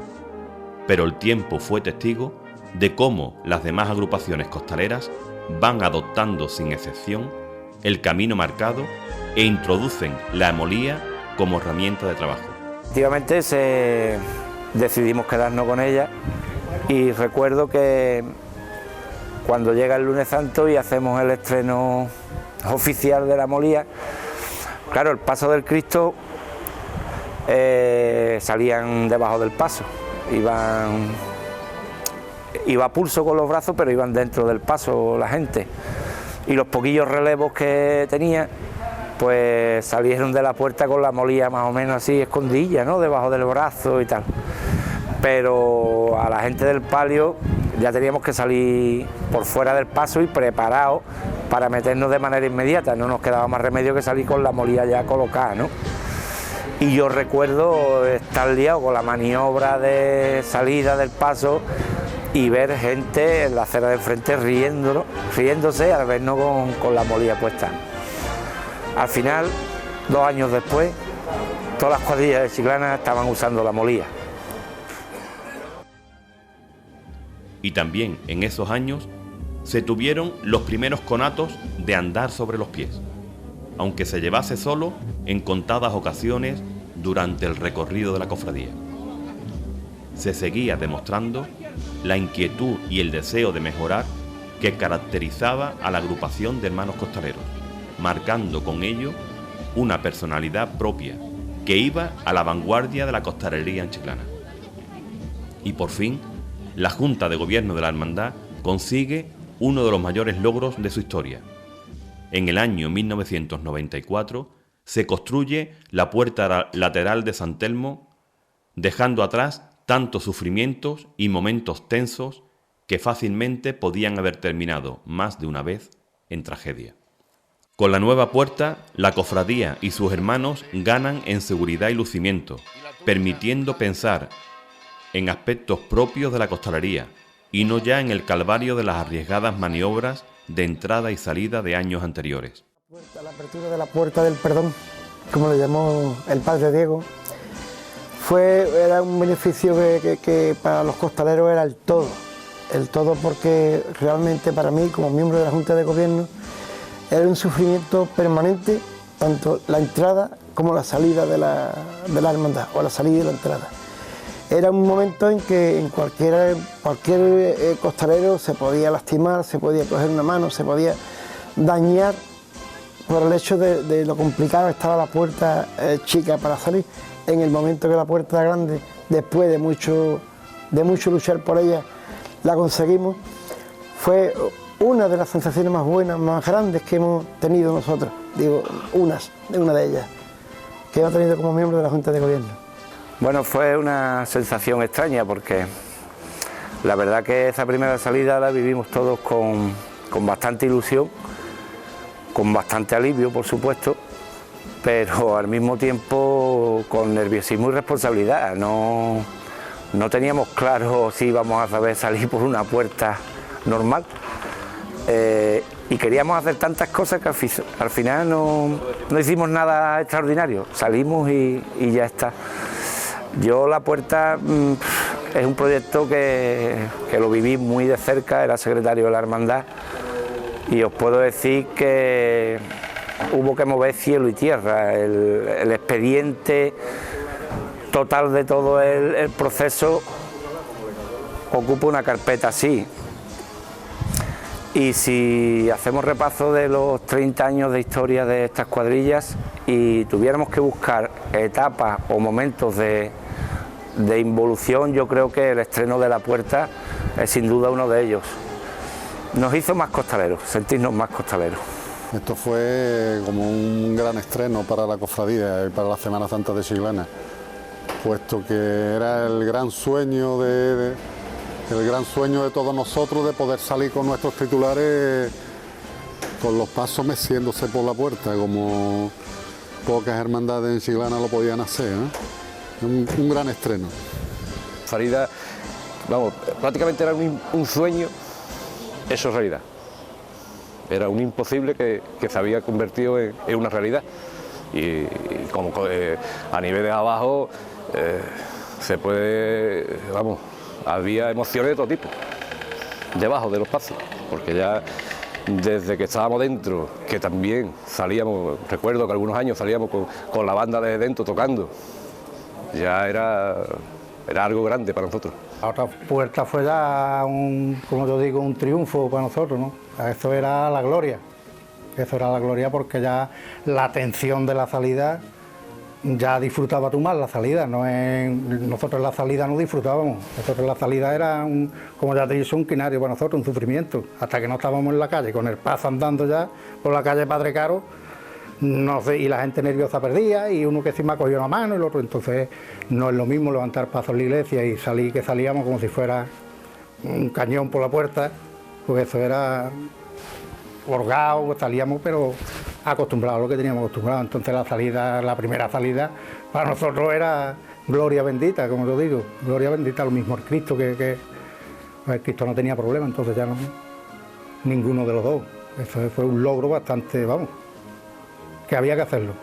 pero el tiempo fue testigo de cómo las demás agrupaciones costaleras van adoptando sin excepción el camino marcado e introducen la emolía como herramienta de trabajo. Efectivamente decidimos quedarnos con ella, y recuerdo que cuando llega el lunes santo y hacemos el estreno oficial de la molía, claro, el paso del Cristo salían debajo del paso, iba a pulso con los brazos, pero iban dentro del paso la gente, y los poquillos relevos que tenía pues salieron de la puerta con la molía más o menos así escondilla, ¿no?, debajo del brazo y tal. Pero a la gente del palio ya teníamos que salir por fuera del paso y preparados para meternos de manera inmediata, no nos quedaba más remedio que salir con la molía ya colocada, ¿no? Y yo recuerdo estar liado con la maniobra de salida del paso y ver gente en la acera del frente riéndose al vernos con la molía puesta. Al final, 2 años después, todas las cuadrillas de Chiclana estaban usando la molía. Y también en esos años se tuvieron los primeros conatos de andar sobre los pies, aunque se llevase solo en contadas ocasiones durante el recorrido de la cofradía. Se seguía demostrando la inquietud y el deseo de mejorar que caracterizaba a la agrupación de hermanos costaleros, marcando con ello una personalidad propia que iba a la vanguardia de la costalería en Chiclana. y por fin, la Junta de Gobierno de la Hermandad consigue uno de los mayores logros de su historia. En el año 1994 se construye la puerta lateral de San Telmo, dejando atrás tantos sufrimientos y momentos tensos que fácilmente podían haber terminado más de una vez en tragedia. Con la nueva puerta, la cofradía y sus hermanos ganan en seguridad y lucimiento, permitiendo pensar en aspectos propios de la costalería y no ya en el calvario de las arriesgadas maniobras de entrada y salida de años anteriores. La apertura de la Puerta del Perdón, como le llamó el padre Diego, era un beneficio que para los costaleros era el todo porque realmente para mí, como miembro de la Junta de Gobierno, era un sufrimiento permanente, tanto la entrada como la salida de la hermandad, o la salida y la entrada. Era un momento en que en cualquier costalero se podía lastimar, se podía coger una mano, se podía dañar por el hecho de lo complicado que estaba la puerta chica para salir. En el momento que la puerta grande, después de mucho luchar por ella, la conseguimos, fue una de las sensaciones más buenas, más grandes que hemos tenido nosotros. Digo, una de ellas, que hemos tenido como miembro de la Junta de Gobierno. Bueno, fue una sensación extraña porque la verdad que esa primera salida la vivimos todos con bastante ilusión, con bastante alivio, por supuesto, pero al mismo tiempo con nerviosismo y responsabilidad. No teníamos claro si íbamos a saber salir por una puerta normal y queríamos hacer tantas cosas que al final no hicimos nada extraordinario, salimos y ya está. Yo la puerta es un proyecto que lo viví muy de cerca, era secretario de la hermandad y os puedo decir que hubo que mover cielo y tierra. El expediente total de todo el proceso ocupa una carpeta así. Y si hacemos repaso de los 30 años de historia de estas cuadrillas y tuviéramos que buscar etapas o momentos de involución, yo creo que el estreno de la puerta es sin duda uno de ellos. Nos hizo más costaleros, sentirnos más costaleros. Esto fue como un gran estreno para la cofradía y para la Semana Santa de Chiclana, puesto que era el gran sueño de todos nosotros de poder salir con nuestros titulares con los pasos meciéndose por la puerta, como pocas hermandades en Chiclana lo podían hacer, ¿eh? Un gran estreno. Salida, vamos, prácticamente era un sueño, eso es realidad. Era un imposible que se había convertido en una realidad. Y como a nivel de abajo se puede, vamos, había emociones de todo tipo, debajo de los pasos, porque ya desde que estábamos dentro, que también salíamos, recuerdo que algunos años salíamos con la banda de dentro tocando, ya era algo grande para nosotros. La otra puerta fue ya como yo digo, un triunfo para nosotros, ¿no? Eso era la gloria, porque ya la tensión de la salida, ya disfrutaba tú más la salida, nosotros en la salida no disfrutábamos, nosotros en la salida era, como ya te dije, un quinario para nosotros, un sufrimiento, hasta que no estábamos en la calle, con el paso andando ya por la calle Padre Caro, no sé, y la gente nerviosa perdía, y uno que encima cogió la mano y el otro, entonces no es lo mismo levantar pasos en la iglesia y que salíamos como si fuera un cañón por la puerta, pues eso era holgado, salíamos pero acostumbrados a lo que teníamos acostumbrado. Entonces la primera salida para nosotros era gloria bendita, como yo digo, gloria bendita, lo mismo el Cristo que el Cristo no tenía problema, entonces ya no, ninguno de los dos. Eso fue un logro bastante, vamos, que había que hacerlo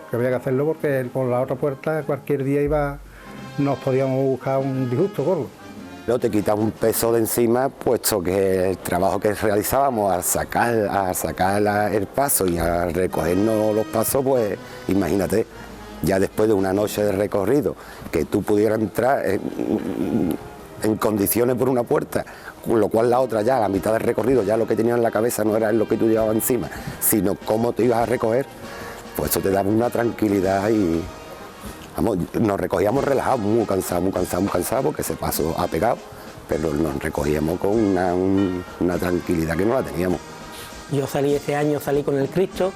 porque por la otra puerta cualquier día nos podíamos buscar un disgusto gordo. No te quitaba un peso de encima, puesto que el trabajo que realizábamos al sacar el paso y a recogernos los pasos, pues imagínate, ya después de una noche de recorrido, que tú pudieras entrar en condiciones por una puerta, con lo cual la otra ya, a la mitad del recorrido, ya lo que tenías en la cabeza no era lo que tú llevabas encima, sino cómo te ibas a recoger, pues eso te daba una tranquilidad y Vamos, nos recogíamos relajados, muy cansados, porque ese paso ha pegado, pero nos recogíamos con una tranquilidad que no la teníamos. Yo ese año salí con el Cristo,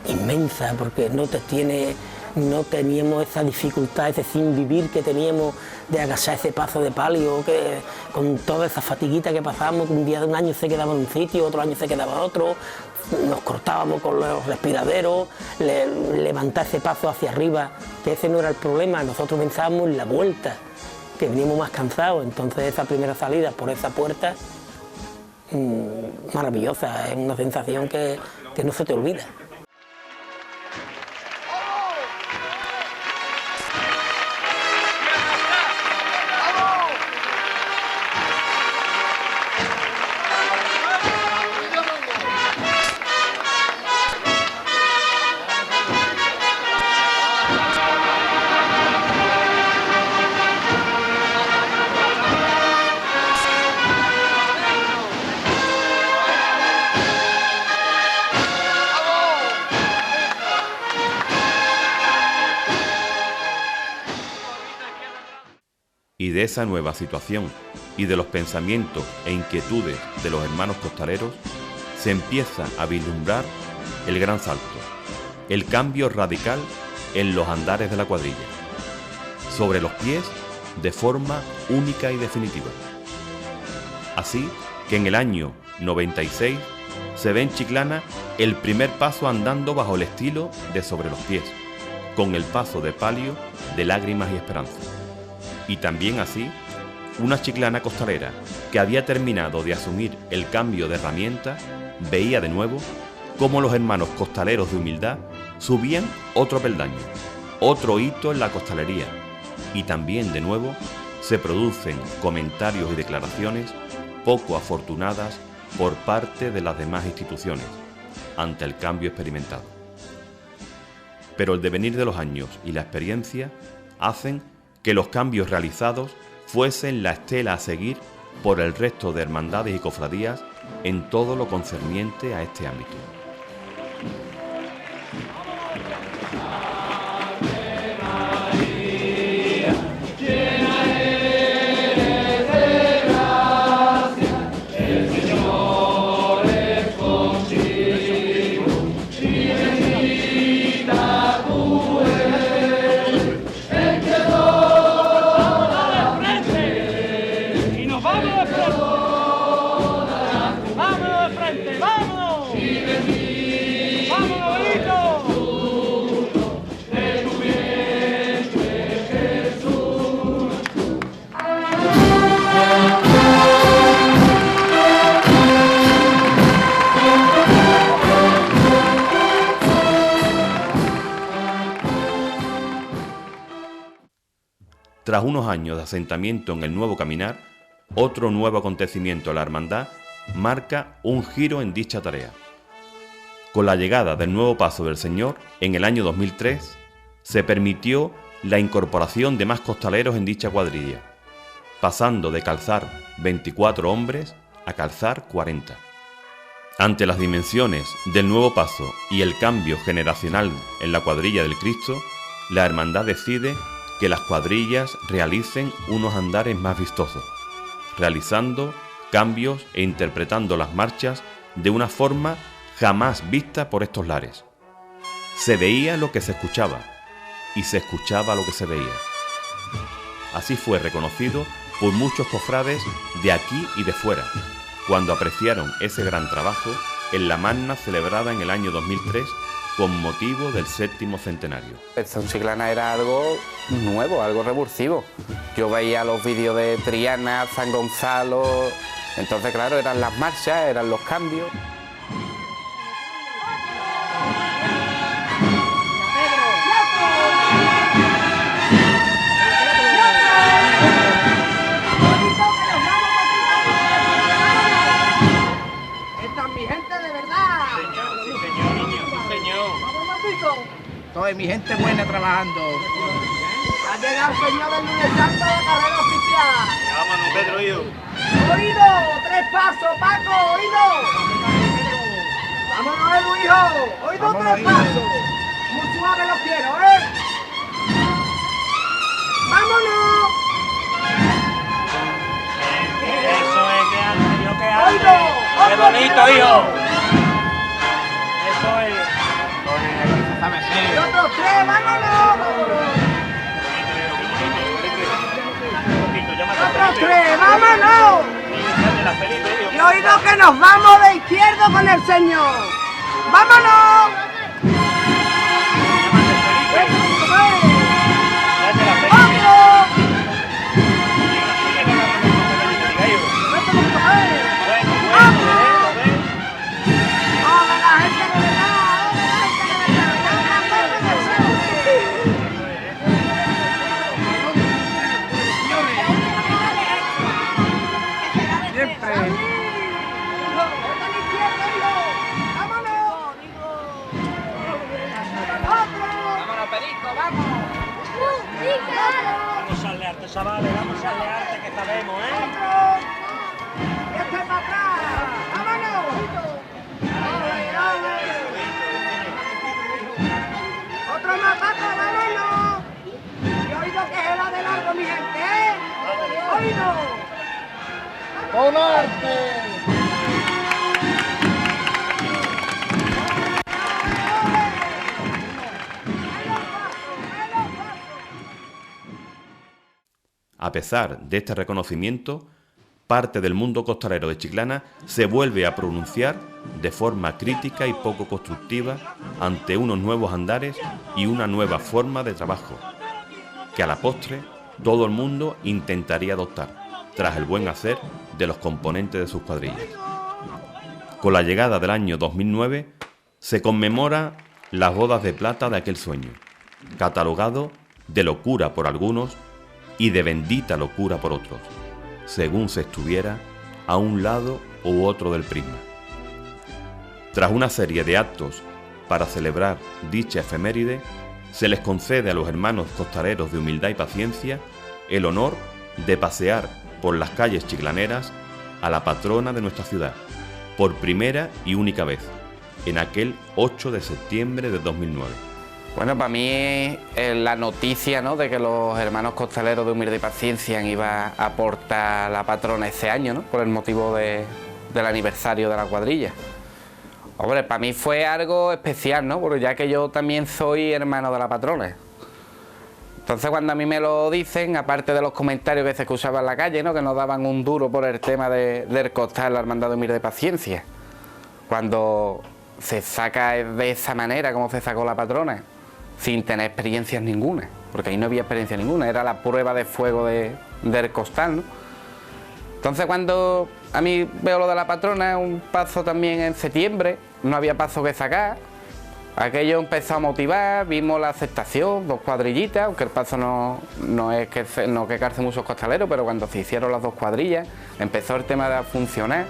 inmensa, porque no teníamos esa dificultad, ese sin vivir que teníamos de agachar ese paso de palio, que con toda esa fatiguita que pasábamos, un año se quedaba en un sitio, otro año se quedaba en otro, nos cortábamos con los respiraderos, levantar ese paso hacia arriba, que ese no era el problema, nosotros pensábamos en la vuelta, que veníamos más cansados, entonces esa primera salida por esa puerta, maravillosa, es una sensación que no se te olvida. Y de esa nueva situación y de los pensamientos e inquietudes de los hermanos costaleros se empieza a vislumbrar el gran salto, el cambio radical en los andares de la cuadrilla, sobre los pies de forma única y definitiva. Así que en el año 96 se ve en Chiclana el primer paso andando bajo el estilo de sobre los pies, con el paso de palio de Lágrimas y Esperanza. Y también así, una chiclana costalera que había terminado de asumir el cambio de herramienta, veía de nuevo cómo los hermanos costaleros de humildad subían otro peldaño, otro hito en la costalería, y también de nuevo se producen comentarios y declaraciones poco afortunadas por parte de las demás instituciones ante el cambio experimentado. Pero el devenir de los años y la experiencia hacen que los cambios realizados fuesen la estela a seguir por el resto de hermandades y cofradías en todo lo concerniente a este ámbito. Tras unos años de asentamiento en el nuevo caminar, otro nuevo acontecimiento de la hermandad marca un giro en dicha tarea. Con la llegada del nuevo paso del Señor, en el año 2003, se permitió la incorporación de más costaleros en dicha cuadrilla, pasando de calzar 24 hombres a calzar 40. Ante las dimensiones del nuevo paso y el cambio generacional en la cuadrilla del Cristo, la hermandad decide que las cuadrillas realicen unos andares más vistosos, realizando cambios e interpretando las marchas de una forma jamás vista por estos lares. Se veía lo que se escuchaba y se escuchaba lo que se veía. Así fue reconocido por muchos cofrades de aquí y de fuera, cuando apreciaron ese gran trabajo en la magna celebrada en el año 2003 con motivo del 7º centenario. Esta Chiclana era algo nuevo, algo revulsivo. Yo veía los vídeos de Triana, San Gonzalo, entonces claro, eran las marchas, eran los cambios. Toda mi gente buena trabajando. Ha llegado el señor del lunes santo de carrera oficial. Vámonos, Pedro, hijo. Oído, 3 pasos, Paco, oído. Vámonos, Edu, hijo. Oído, 3 pasos. Muy suave los quiero, ¿eh? ¡Vámonos! Eso es que arte, yo que ¡Oído! arte. ¡Qué bonito, hijo! Eso es. ¡Y otros tres, vámonos! ¡Otros tres, vámonos! Y oído que nos vamos de izquierdo con el señor. ¡Vámonos! Vamos a darle arte, chavales, vamos a darle arte que sabemos, ¿eh? ¡Este para atrás! ¡Vámonos! ¡Otro más para atrás, vámonos! Y oído que es el de largo, mi gente, ¿eh? ¡Oído! ¡Con arte! A pesar de este reconocimiento, parte del mundo costalero de Chiclana se vuelve a pronunciar de forma crítica y poco constructiva ante unos nuevos andares y una nueva forma de trabajo, que a la postre todo el mundo intentaría adoptar, tras el buen hacer de los componentes de sus cuadrillas. Con la llegada del año 2009, se conmemora las bodas de plata de aquel sueño, catalogado de locura por algunos y de bendita locura por otros, según se estuviera a un lado u otro del prisma. Tras una serie de actos para celebrar dicha efeméride, se les concede a los hermanos costaleros de humildad y paciencia el honor de pasear por las calles chiclaneras a la patrona de nuestra ciudad, por primera y única vez, en aquel 8 de septiembre de 2009. Bueno, para mí la noticia, ¿no?, de que los hermanos costaleros de Humildad y Paciencia iban a aportar la patrona este año, ¿no?, por el motivo del aniversario de la cuadrilla. Hombre, para mí fue algo especial, ¿no?, porque ya que yo también soy hermano de la patrona. Entonces, cuando a mí me lo dicen, aparte de los comentarios que se escuchaban en la calle, ¿no?, que nos daban un duro por el tema del costal, la hermandad de Humildad y Paciencia, cuando se saca de esa manera, como se sacó la patrona, sin tener experiencias ninguna, porque ahí no había experiencia ninguna, era la prueba de fuego del costal, ¿no? Entonces, cuando a mí veo lo de la patrona, un paso también en septiembre, no había paso que sacar, aquello empezó a motivar, vimos la aceptación, 2 cuadrillitas, aunque el paso no es que calce muchos costaleros, pero cuando se hicieron las 2 cuadrillas, empezó el tema de funcionar.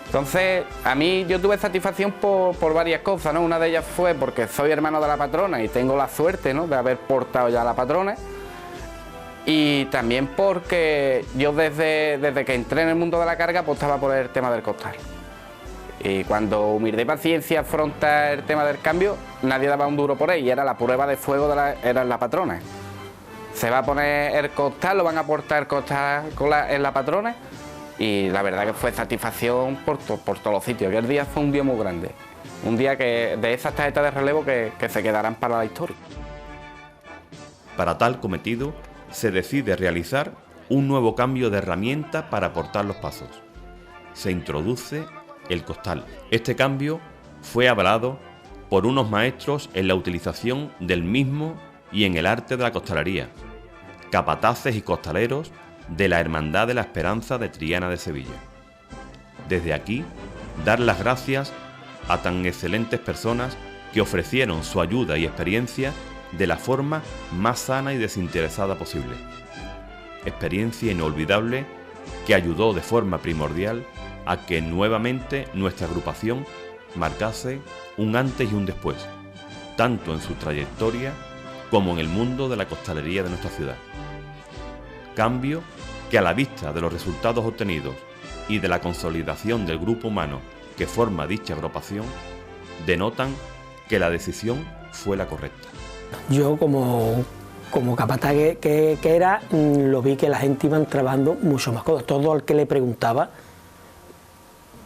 Entonces, a mí yo tuve satisfacción por varias cosas, ¿no? Una de ellas fue porque soy hermano de la patrona y tengo la suerte, ¿no?, de haber portado ya a la patrona. Y también porque yo desde que entré en el mundo de la carga apostaba por el tema del costal. Y cuando Humildad y Paciencia afronta el tema del cambio, nadie daba un duro por él y era la prueba de fuego era la patrona. Se va a poner el costal, lo van a aportar el costal en la patrona. Y la verdad que fue satisfacción por todos los sitios. Aquel día fue un día muy grande. Un día que de esas tarjetas de relevo que se quedarán para la historia. Para tal cometido, se decide realizar un nuevo cambio de herramienta para aportar los pasos. Se introduce el costal. Este cambio fue avalado por unos maestros en la utilización del mismo y en el arte de la costalería, capataces y costaleros de la Hermandad de la Esperanza de Triana de Sevilla. Desde aquí, dar las gracias a tan excelentes personas que ofrecieron su ayuda y experiencia de la forma más sana y desinteresada posible. Experiencia inolvidable que ayudó de forma primordial a que nuevamente nuestra agrupación marcase un antes y un después, tanto en su trayectoria como en el mundo de la costalería de nuestra ciudad. Cambio que, a la vista de los resultados obtenidos y de la consolidación del grupo humano que forma dicha agrupación, denotan que la decisión fue la correcta. Yo como capataz que era, lo vi que la gente iba trabajando mucho más cómodo. Todo el que le preguntaba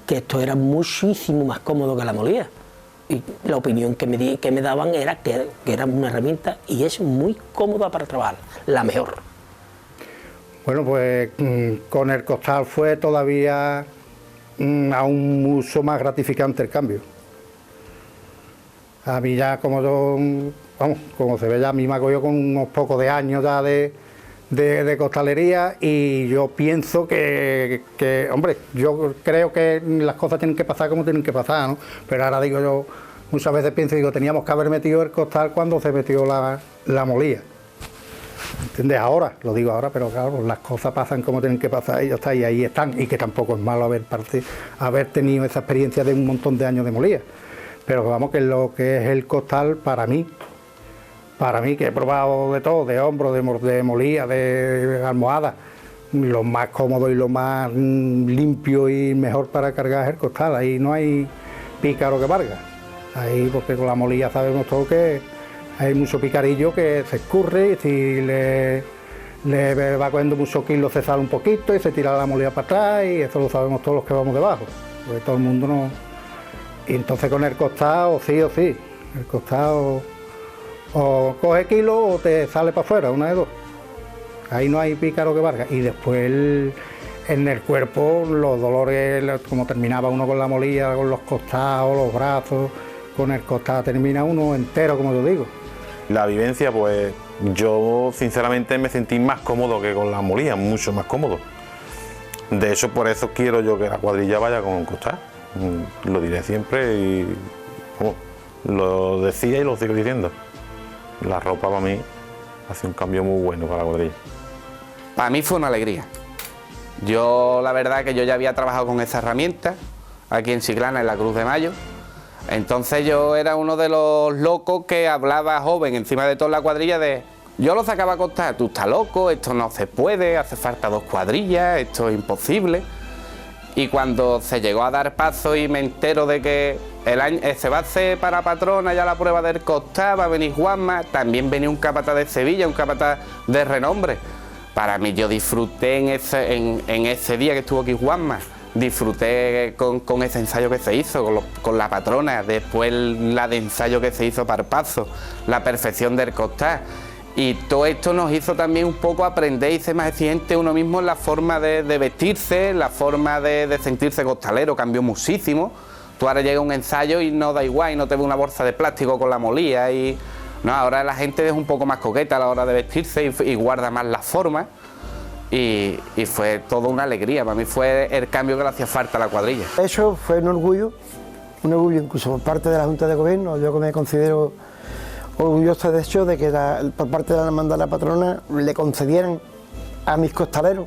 que esto era muchísimo más cómodo que la molía. Y la opinión que me daban era que era una herramienta y es muy cómoda para trabajar, la mejor. Bueno, pues con el costal fue todavía aún mucho más gratificante el cambio. A mí ya como se ve ya, a mí me ha cogido con unos pocos de años ya de costalería, y yo pienso que, hombre, yo creo que las cosas tienen que pasar como tienen que pasar, ¿no? Pero ahora digo yo, muchas veces pienso, digo, teníamos que haber metido el costal cuando se metió la molía. ¿Entiendes? Ahora, lo digo ahora, pero claro, las cosas pasan como tienen que pasar y ya está, y ahí están, y que tampoco es malo haber tenido esa experiencia de un montón de años de molía. Pero vamos, que lo que es el costal, para mí, que he probado de todo, de hombro, de molía, de almohada, lo más cómodo y lo más limpio y mejor para cargar es el costal. Ahí no hay pícaro que valga. Ahí, porque con la molía sabemos todo que hay mucho picarillo que se escurre, y si le va cogiendo mucho kilo se sale un poquito y se tira la molía para atrás, y eso lo sabemos todos los que vamos debajo, porque todo el mundo no. Y entonces con el costado, sí o sí, el costado o coge kilo o te sale para afuera, una de dos. Ahí no hay pícaro que valga. Y después en el cuerpo los dolores, como terminaba uno con la molía, con los costados, los brazos, con el costado termina uno entero, como yo digo. La vivencia, pues yo sinceramente me sentí más cómodo que con la molía, mucho más cómodo. De hecho, por eso quiero yo que la cuadrilla vaya con costal. Lo diré siempre y lo decía y lo sigo diciendo. La ropa para mí hace un cambio muy bueno para la cuadrilla. Para mí fue una alegría. Yo la verdad que yo ya había trabajado con esa herramienta aquí en Chiclana, en la Cruz de Mayo. Entonces yo era uno de los locos que hablaba joven encima de toda la cuadrilla de... Yo lo sacaba a costar, tú estás loco, esto no se puede, hace falta 2 cuadrillas, esto es imposible. Y cuando se llegó a dar paso y me entero de que se va a hacer para patrona ya la prueba del costal, va a venir Juanma, también venía un capataz de Sevilla, un capataz de renombre. Para mí yo disfruté en ese día que estuvo aquí Juanma, disfruté con ese ensayo que se hizo, con la patrona, después la de ensayo que se hizo para el paso, la perfección del costal. Y todo esto nos hizo también un poco aprender y ser más exigente uno mismo en la forma de vestirse, la forma de sentirse costalero, cambió muchísimo. Tú ahora llega un ensayo y no da igual, y no te ve una bolsa de plástico con la molía, y no, ahora la gente es un poco más coqueta a la hora de vestirse y guarda más la forma, y fue toda una alegría. Para mí fue el cambio que le hacía falta a la cuadrilla. Eso fue un orgullo incluso por parte de la Junta de Gobierno. Yo que me considero orgulloso de hecho de que por parte de la Hermandad de la Patrona le concedieran a mis costaleros,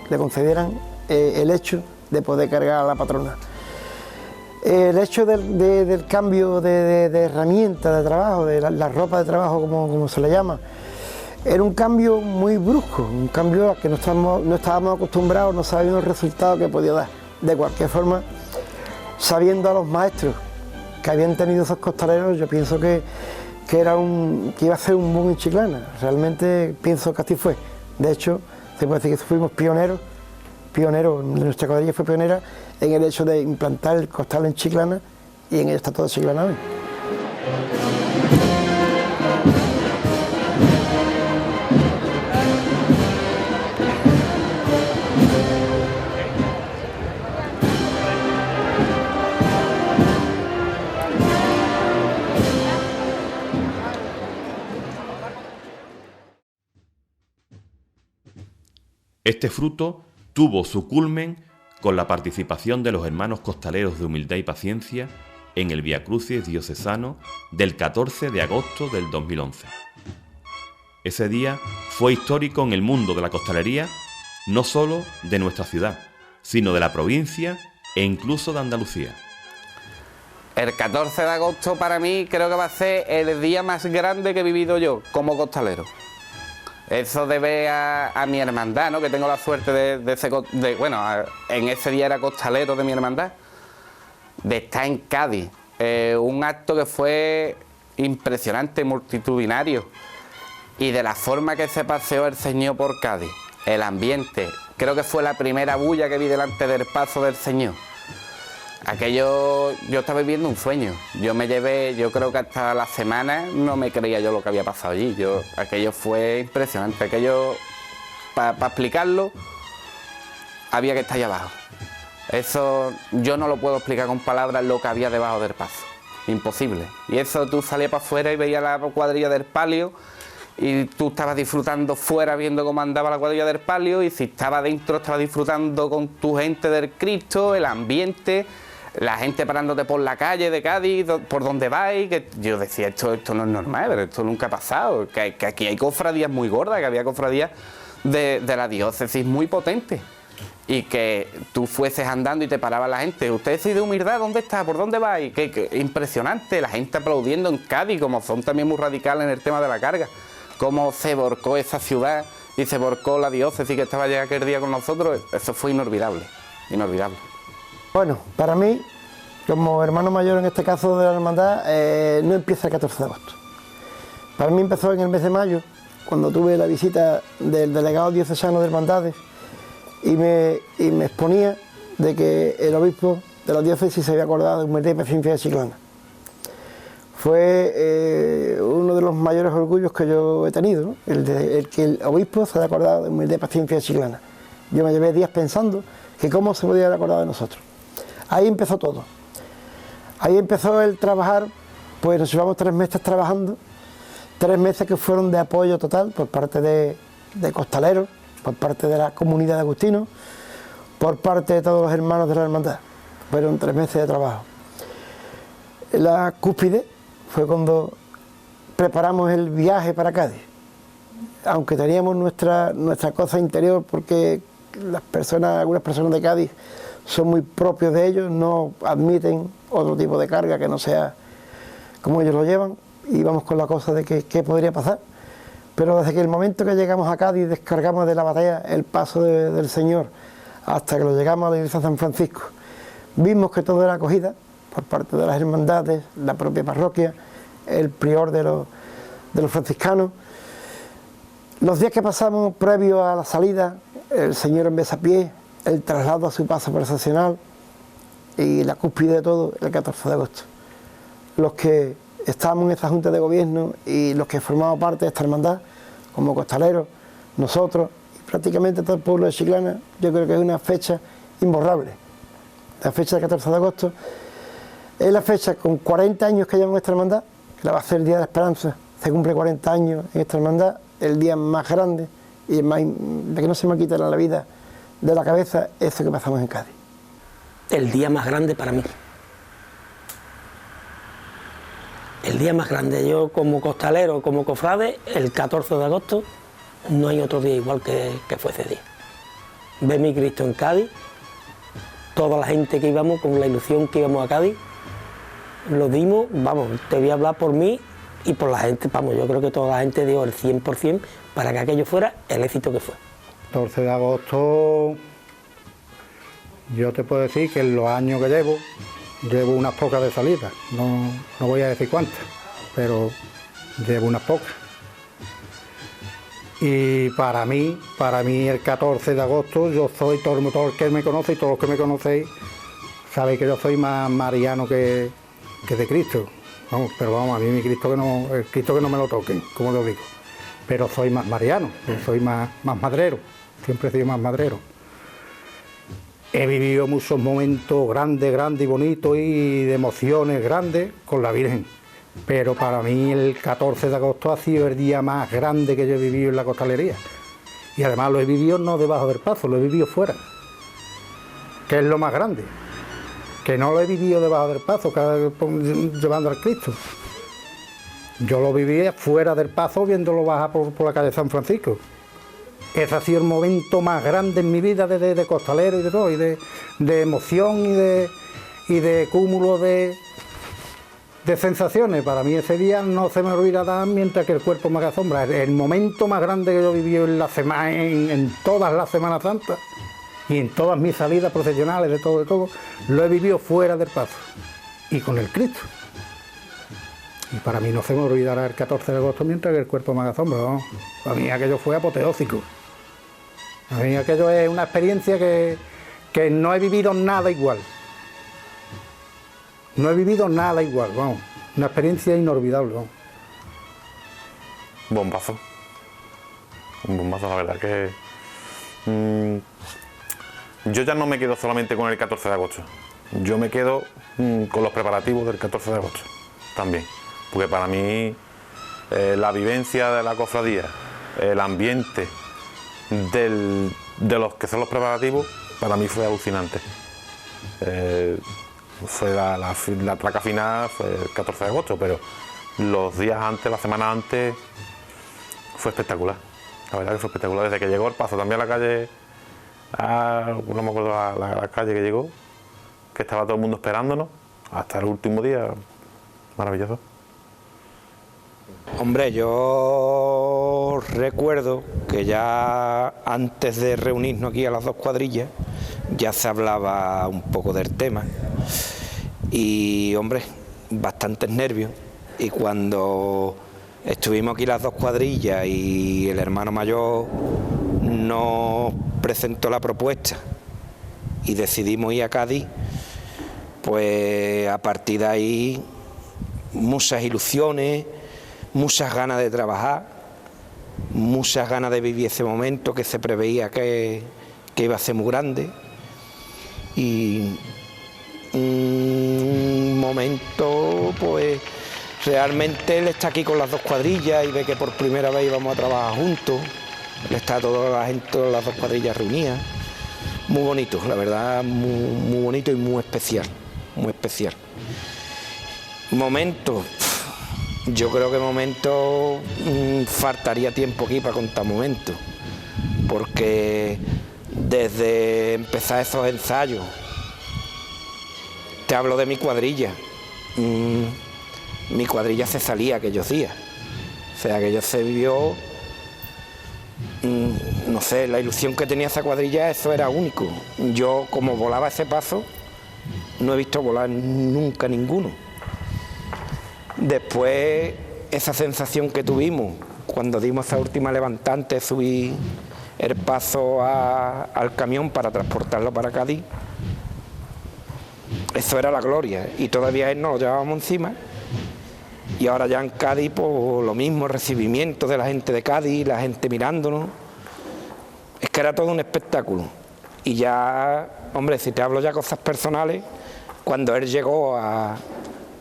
le concedieran el hecho de poder cargar a la patrona. El hecho del cambio de herramienta de trabajo, de la ropa de trabajo como se le llama, era un cambio muy brusco, un cambio al que no estábamos acostumbrados, no sabíamos el resultado que podía dar. De cualquier forma, sabiendo a los maestros que habían tenido esos costaleros, yo pienso que iba a ser un boom en Chiclana. Realmente pienso que así fue. De hecho, se puede decir que fuimos pioneros, nuestra cuadrilla fue pionera en el hecho de implantar el costal en Chiclana, y en ello está todo Chiclana hoy. Este fruto tuvo su culmen con la participación de los hermanos costaleros de Humildad y Paciencia en el Viacrucis diocesano del 14 de agosto del 2011. Ese día fue histórico en el mundo de la costalería, no solo de nuestra ciudad, sino de la provincia e incluso de Andalucía. El 14 de agosto para mí creo que va a ser el día más grande que he vivido yo como costalero. Eso debe a mi hermandad, ¿no? Que tengo la suerte en ese día era costalero de mi hermandad, de estar en Cádiz. Un acto que fue impresionante, multitudinario, y de la forma que se paseó el Señor por Cádiz, el ambiente, creo que fue la primera bulla que vi delante del paso del Señor. Aquello, yo estaba viviendo un sueño. Yo me llevé, yo creo que hasta la semana no me creía yo lo que había pasado allí. Aquello fue impresionante. Aquello, para explicarlo, había que estar allá abajo. Eso yo no lo puedo explicar con palabras lo que había debajo del paso. Imposible. Y eso tú salías para afuera y veías la cuadrilla del palio y tú estabas disfrutando fuera viendo cómo andaba la cuadrilla del palio, y si estabas dentro estabas disfrutando con tu gente del Cristo, el ambiente, la gente parándote por la calle de Cádiz, por donde vais, que yo decía, esto no es normal, pero esto nunca ha pasado, que aquí hay cofradías muy gordas, que había cofradías de la diócesis muy potentes, y que tú fueses andando y te paraba la gente, usted sí de humildad, ¿dónde está? ¿Por dónde vais? Que impresionante, la gente aplaudiendo en Cádiz, como son también muy radicales en el tema de la carga, cómo se volcó esa ciudad y se volcó la diócesis que estaba ya aquel día con nosotros, eso fue inolvidable, inolvidable. Bueno, para mí, como hermano mayor en este caso de la hermandad, no empieza el 14 de agosto. Para mí empezó en el mes de mayo, cuando tuve la visita del delegado diocesano de hermandades y me exponía de que el obispo de la diócesis se había acordado de Humildad y Paciencia de Chiclana. Fue uno de los mayores orgullos que yo he tenido, ¿no? el que el obispo se haya acordado de Humildad y Paciencia de Chiclana. Yo me llevé días pensando que cómo se podía haber acordado de nosotros. Ahí empezó todo. Ahí empezó el trabajar, pues nos llevamos 3 meses trabajando, 3 meses que fueron de apoyo total por parte de costaleros, por parte de la comunidad de agustinos, por parte de todos los hermanos de la hermandad. Fueron 3 meses de trabajo. La cúspide fue cuando preparamos el viaje para Cádiz, aunque teníamos nuestra cosa interior, porque algunas personas de Cádiz son muy propios de ellos, no admiten otro tipo de carga que no sea como ellos lo llevan, y íbamos con la cosa de qué podría pasar. Pero desde que el momento que llegamos a Cádiz, descargamos de la batalla el paso del Señor, hasta que lo llegamos a la iglesia de San Francisco, vimos que todo era acogida por parte de las hermandades, la propia parroquia, el prior de los franciscanos. Los días que pasamos previo a la salida, el Señor en besapié, el traslado a su paso procesional y la cúspide de todo el 14 de agosto. Los que estábamos en esta Junta de Gobierno y los que formamos parte de esta hermandad, como costaleros, nosotros y prácticamente todo el pueblo de Chiclana, yo creo que es una fecha imborrable. La fecha del 14 de agosto es la fecha con 40 años que lleva nuestra hermandad, que la va a ser el Día de la Esperanza, se cumple 40 años en esta hermandad, el día más grande y el más, de que no se me quite la vida de la cabeza, eso que pasamos en Cádiz. El día más grande para mí. El día más grande, yo como costalero, como cofrade, el 14 de agosto, no hay otro día igual que fue ese día. Ver mi Cristo en Cádiz, toda la gente que íbamos, con la ilusión que íbamos a Cádiz, lo dimos, vamos, te voy a hablar por mí y por la gente, vamos, yo creo que toda la gente dio el 100% para que aquello fuera el éxito que fue. 14 de agosto, yo te puedo decir que en los años que llevo unas pocas de salida, no voy a decir cuántas, pero llevo unas pocas. Y para mí el 14 de agosto, yo soy, todo el que me conoce y todos los que me conocéis, sabéis que yo soy más mariano que de Cristo. Vamos, pero vamos, a mí mi Cristo el Cristo que no me lo toquen, como lo digo. Pero soy más mariano, soy más madrero, siempre he sido más madrero. He vivido muchos momentos grandes y bonitos y de emociones grandes con la Virgen. Pero para mí el 14 de agosto ha sido el día más grande que yo he vivido en la costalería. Y además lo he vivido no debajo del paso, lo he vivido fuera, que es lo más grande. Que no lo he vivido debajo del paso, llevando al Cristo. Yo lo vivía fuera del paso, viéndolo bajar por la calle San Francisco. Ese ha sido el momento más grande en mi vida de costalero y de todo, y de emoción y de cúmulo de sensaciones. Para mí ese día no se me olvidará mientras que el cuerpo me haga sombra. El momento más grande que yo viví en la semana, en todas las Semanas Santas y en todas mis salidas procesionales, de todo, lo he vivido fuera del paso y con el Cristo. Y para mí no se me olvidará el 14 de agosto mientras que el cuerpo me haga sombra, ¿no? Para mí aquello fue apoteósico. Para mí aquello es una experiencia que no he vivido nada igual. No he vivido nada igual, vamos. Una experiencia inolvidable, vamos. Bombazo. Un bombazo, la verdad que... yo ya no me quedo solamente con el 14 de agosto. Yo me quedo con los preparativos del 14 de agosto también. Porque para mí la vivencia de la cofradía, el ambiente de los que son los preparativos, para mí fue alucinante. Fue la traca final fue el 14 de agosto, pero los días antes, la semana antes, fue espectacular. La verdad que fue espectacular. Desde que llegó el paso también a la calle, no me acuerdo la calle que llegó, que estaba todo el mundo esperándonos, hasta el último día, maravilloso. Hombre, yo recuerdo que ya antes de reunirnos aquí a las dos cuadrillas, ya se hablaba un poco del tema y, hombre, bastantes nervios. Y cuando estuvimos aquí las dos cuadrillas y el hermano mayor nos presentó la propuesta y decidimos ir a Cádiz, pues a partir de ahí muchas ilusiones, muchas ganas de trabajar, muchas ganas de vivir ese momento que se preveía que iba a ser muy grande. Y un momento, pues realmente él está aquí con las dos cuadrillas y ve que por primera vez íbamos a trabajar juntos. Él está toda la gente, todas las dos cuadrillas reunidas. Muy bonito, la verdad, muy bonito y muy especial, muy especial. Momentos, yo creo que momentos, faltaría tiempo aquí para contar momentos, porque desde empezar esos ensayos, te hablo de mi cuadrilla, mi cuadrilla se salía aquellos días, o sea, aquello se vivió, no sé, la ilusión que tenía esa cuadrilla, eso era único. Yo, como volaba ese paso, no he visto volar nunca ninguno. Después, esa sensación que tuvimos cuando dimos esa última levantante, subí el paso al camión para transportarlo para Cádiz, eso era la gloria, y todavía él nos lo llevábamos encima. Y ahora ya en Cádiz, pues lo mismo, el recibimiento de la gente de Cádiz, la gente mirándonos. Es que era todo un espectáculo. Y ya, hombre, si te hablo ya cosas personales, cuando él llegó a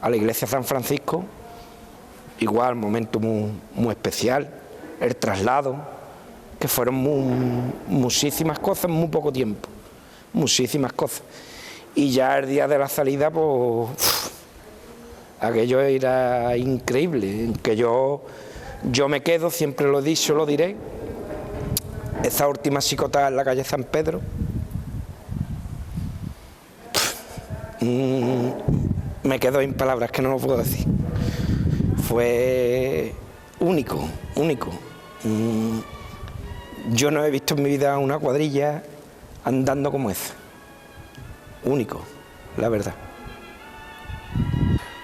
la iglesia de San Francisco, igual, momento muy especial, el traslado, que fueron muchísimas cosas en muy poco tiempo, muchísimas cosas. Y ya el día de la salida, pues aquello era increíble, que yo me quedo, siempre lo he dicho, lo diré, esa última chicotada en la calle San Pedro, me quedo en palabras que no lo puedo decir. Fue único, único. Yo no he visto en mi vida una cuadrilla andando como esa. Único, la verdad.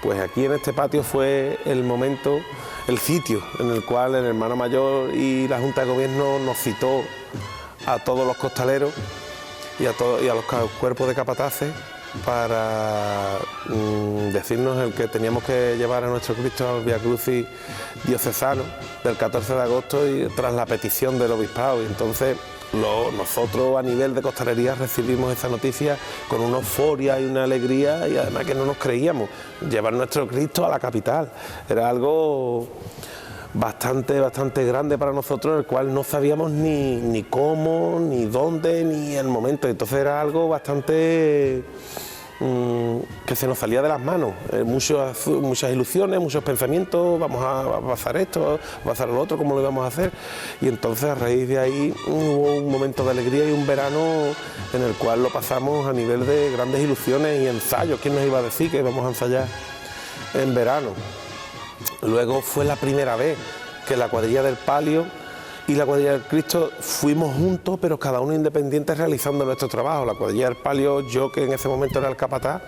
Pues aquí en este patio fue el momento, el sitio en el cual el hermano mayor y la Junta de Gobierno nos citó a todos los costaleros y a los cuerpos de capataces para decirnos el que teníamos que llevar a nuestro Cristo al Vía Crucis diocesano del 14 de agosto y tras la petición del obispado. Y entonces nosotros a nivel de costalería recibimos esa noticia con una euforia y una alegría, y además que no nos creíamos llevar nuestro Cristo a la capital. Era algo bastante grande para nosotros, el cual no sabíamos ni cómo, ni dónde, ni el momento. Entonces era algo bastante que se nos salía de las manos, muchas ilusiones, muchos pensamientos, vamos a pasar esto, a pasar lo otro, cómo lo íbamos a hacer. Y entonces a raíz de ahí hubo un momento de alegría y un verano en el cual lo pasamos a nivel de grandes ilusiones y ensayos. ¿Quién nos iba a decir que íbamos a ensayar en verano? Luego fue la primera vez que la cuadrilla del Palio y la cuadrilla del Cristo fuimos juntos, pero cada uno independiente realizando nuestro trabajo. La cuadrilla del Palio, yo que en ese momento era el capataz,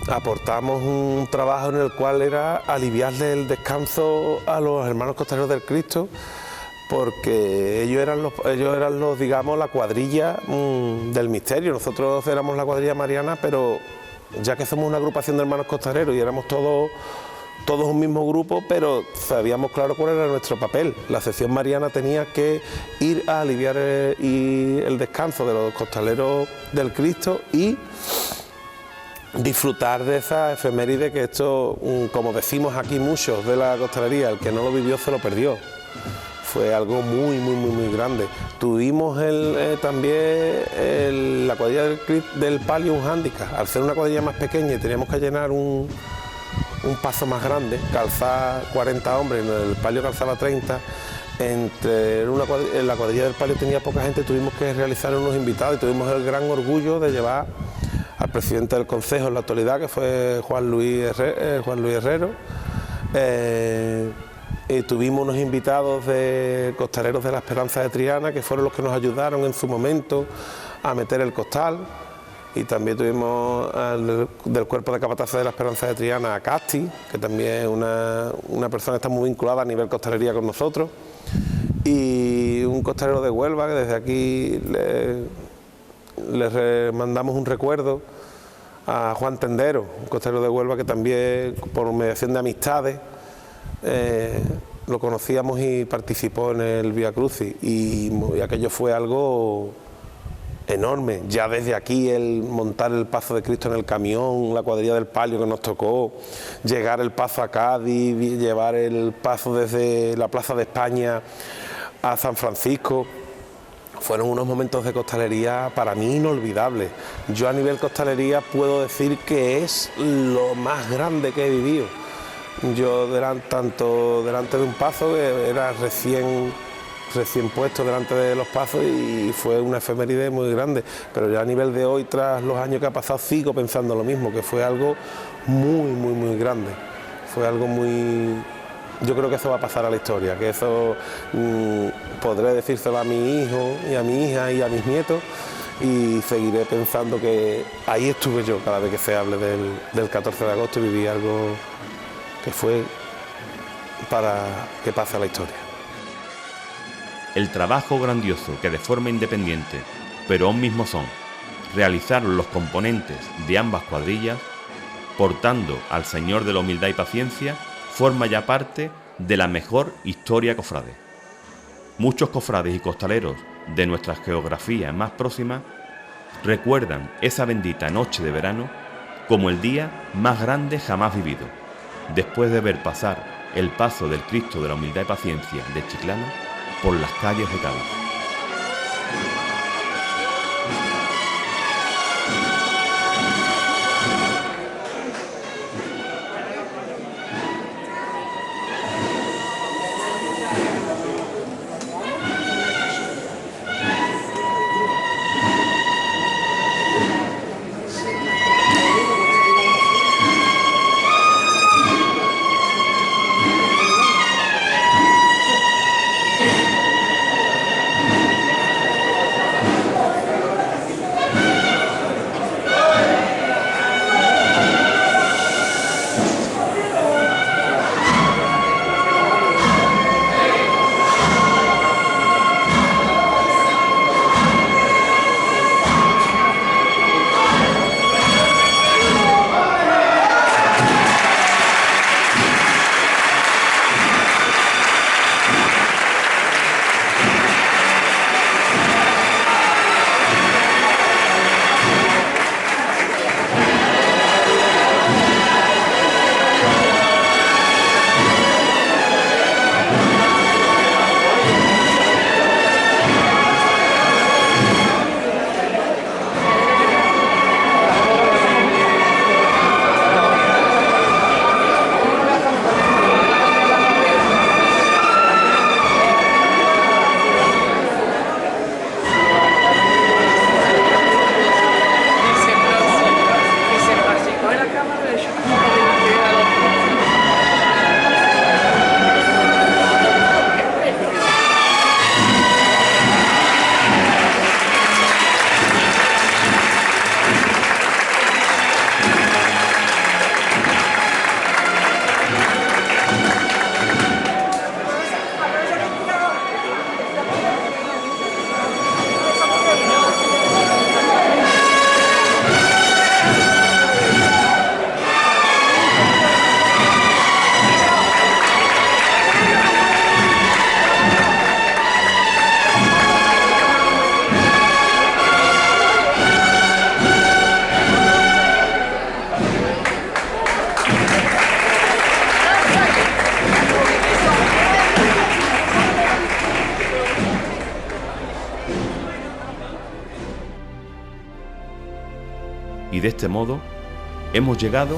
aportamos un trabajo en el cual era aliviarle el descanso a los hermanos costaleros del Cristo, porque ellos eran los digamos, la cuadrilla del misterio. Nosotros éramos la cuadrilla mariana, pero ya que somos una agrupación de hermanos costaleros y éramos todos un mismo grupo, pero sabíamos claro cuál era nuestro papel. La sección mariana tenía que ir a aliviar el descanso de los costaleros del Cristo y disfrutar de esa efeméride que esto, como decimos aquí muchos de la costalería, el que no lo vivió se lo perdió. Fue algo muy grande. Tuvimos también la cuadrilla del palio un hándicap. Al ser una cuadrilla más pequeña y teníamos que llenar un paso más grande, calzar 40 hombres, el palio calzaba 30, la cuadrilla del palio tenía poca gente, tuvimos que realizar unos invitados y tuvimos el gran orgullo de llevar al presidente del Consejo en la actualidad, que fue Juan Luis Herrero, y tuvimos unos invitados de costaleros de la Esperanza de Triana, que fueron los que nos ayudaron en su momento a meter el costal, y también tuvimos del cuerpo de capataces de la Esperanza de Triana a Casti, que también es una persona que está muy vinculada a nivel costalería con nosotros, y un costalero de Huelva, que desde aquí les mandamos un recuerdo a Juan Tendero, un costalero de Huelva que también por mediación de amistades lo conocíamos y participó en el Vía Crucis, y aquello fue algo enorme. Ya desde aquí el montar el paso de Cristo en el camión, la cuadrilla del palio que nos tocó, llegar el paso a Cádiz, llevar el paso desde la Plaza de España a San Francisco, fueron unos momentos de costalería para mí inolvidables. Yo a nivel costalería puedo decir que es lo más grande que he vivido. Yo tanto delante de un paso, que era recién puesto delante de los pasos, y fue una efeméride muy grande, pero ya a nivel de hoy, tras los años que ha pasado, sigo pensando lo mismo, que fue algo muy grande, fue algo muy... Yo creo que eso va a pasar a la historia, que eso podré decírselo a mi hijo y a mi hija y a mis nietos, y seguiré pensando que ahí estuve yo cada vez que se hable del 14 de agosto, y viví algo que fue para que pase a la historia. El trabajo grandioso que de forma independiente, pero aún mismo son, realizaron los componentes de ambas cuadrillas, portando al Señor de la Humildad y Paciencia, forma ya parte de la mejor historia cofrade. Muchos cofrades y costaleros de nuestra geografía más próxima recuerdan esa bendita noche de verano como el día más grande jamás vivido, después de ver pasar el paso del Cristo de la Humildad y Paciencia de Chiclana por las calles de Cádiz. Y de este modo hemos llegado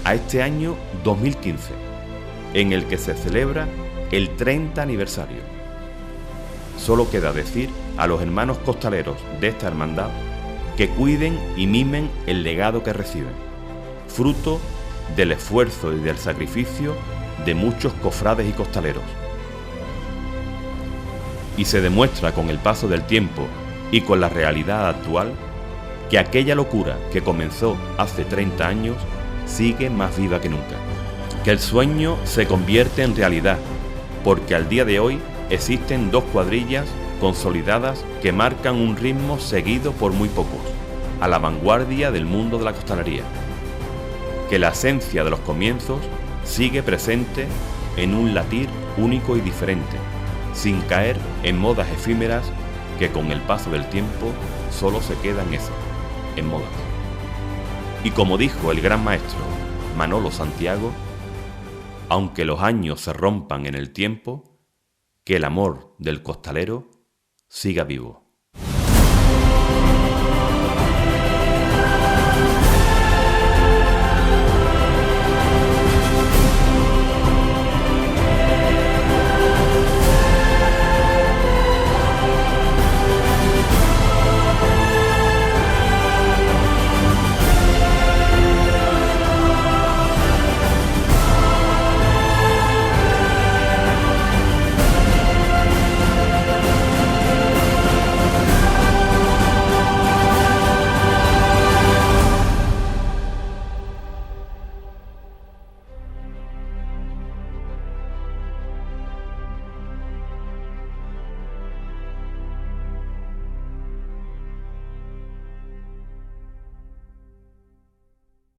a este año 2015, en el que se celebra el 30 aniversario. Solo queda decir a los hermanos costaleros de esta hermandad que cuiden y mimen el legado que reciben, fruto del esfuerzo y del sacrificio de muchos cofrades y costaleros. Y se demuestra con el paso del tiempo y con la realidad actual que aquella locura que comenzó hace 30 años sigue más viva que nunca. Que el sueño se convierte en realidad, porque al día de hoy existen 2 cuadrillas consolidadas que marcan un ritmo seguido por muy pocos, a la vanguardia del mundo de la costalería. Que la esencia de los comienzos sigue presente en un latir único y diferente, sin caer en modas efímeras que con el paso del tiempo solo se quedan en eso, en modas. Y como dijo el gran maestro Manolo Santiago, aunque los años se rompan en el tiempo, que el amor del costalero siga vivo.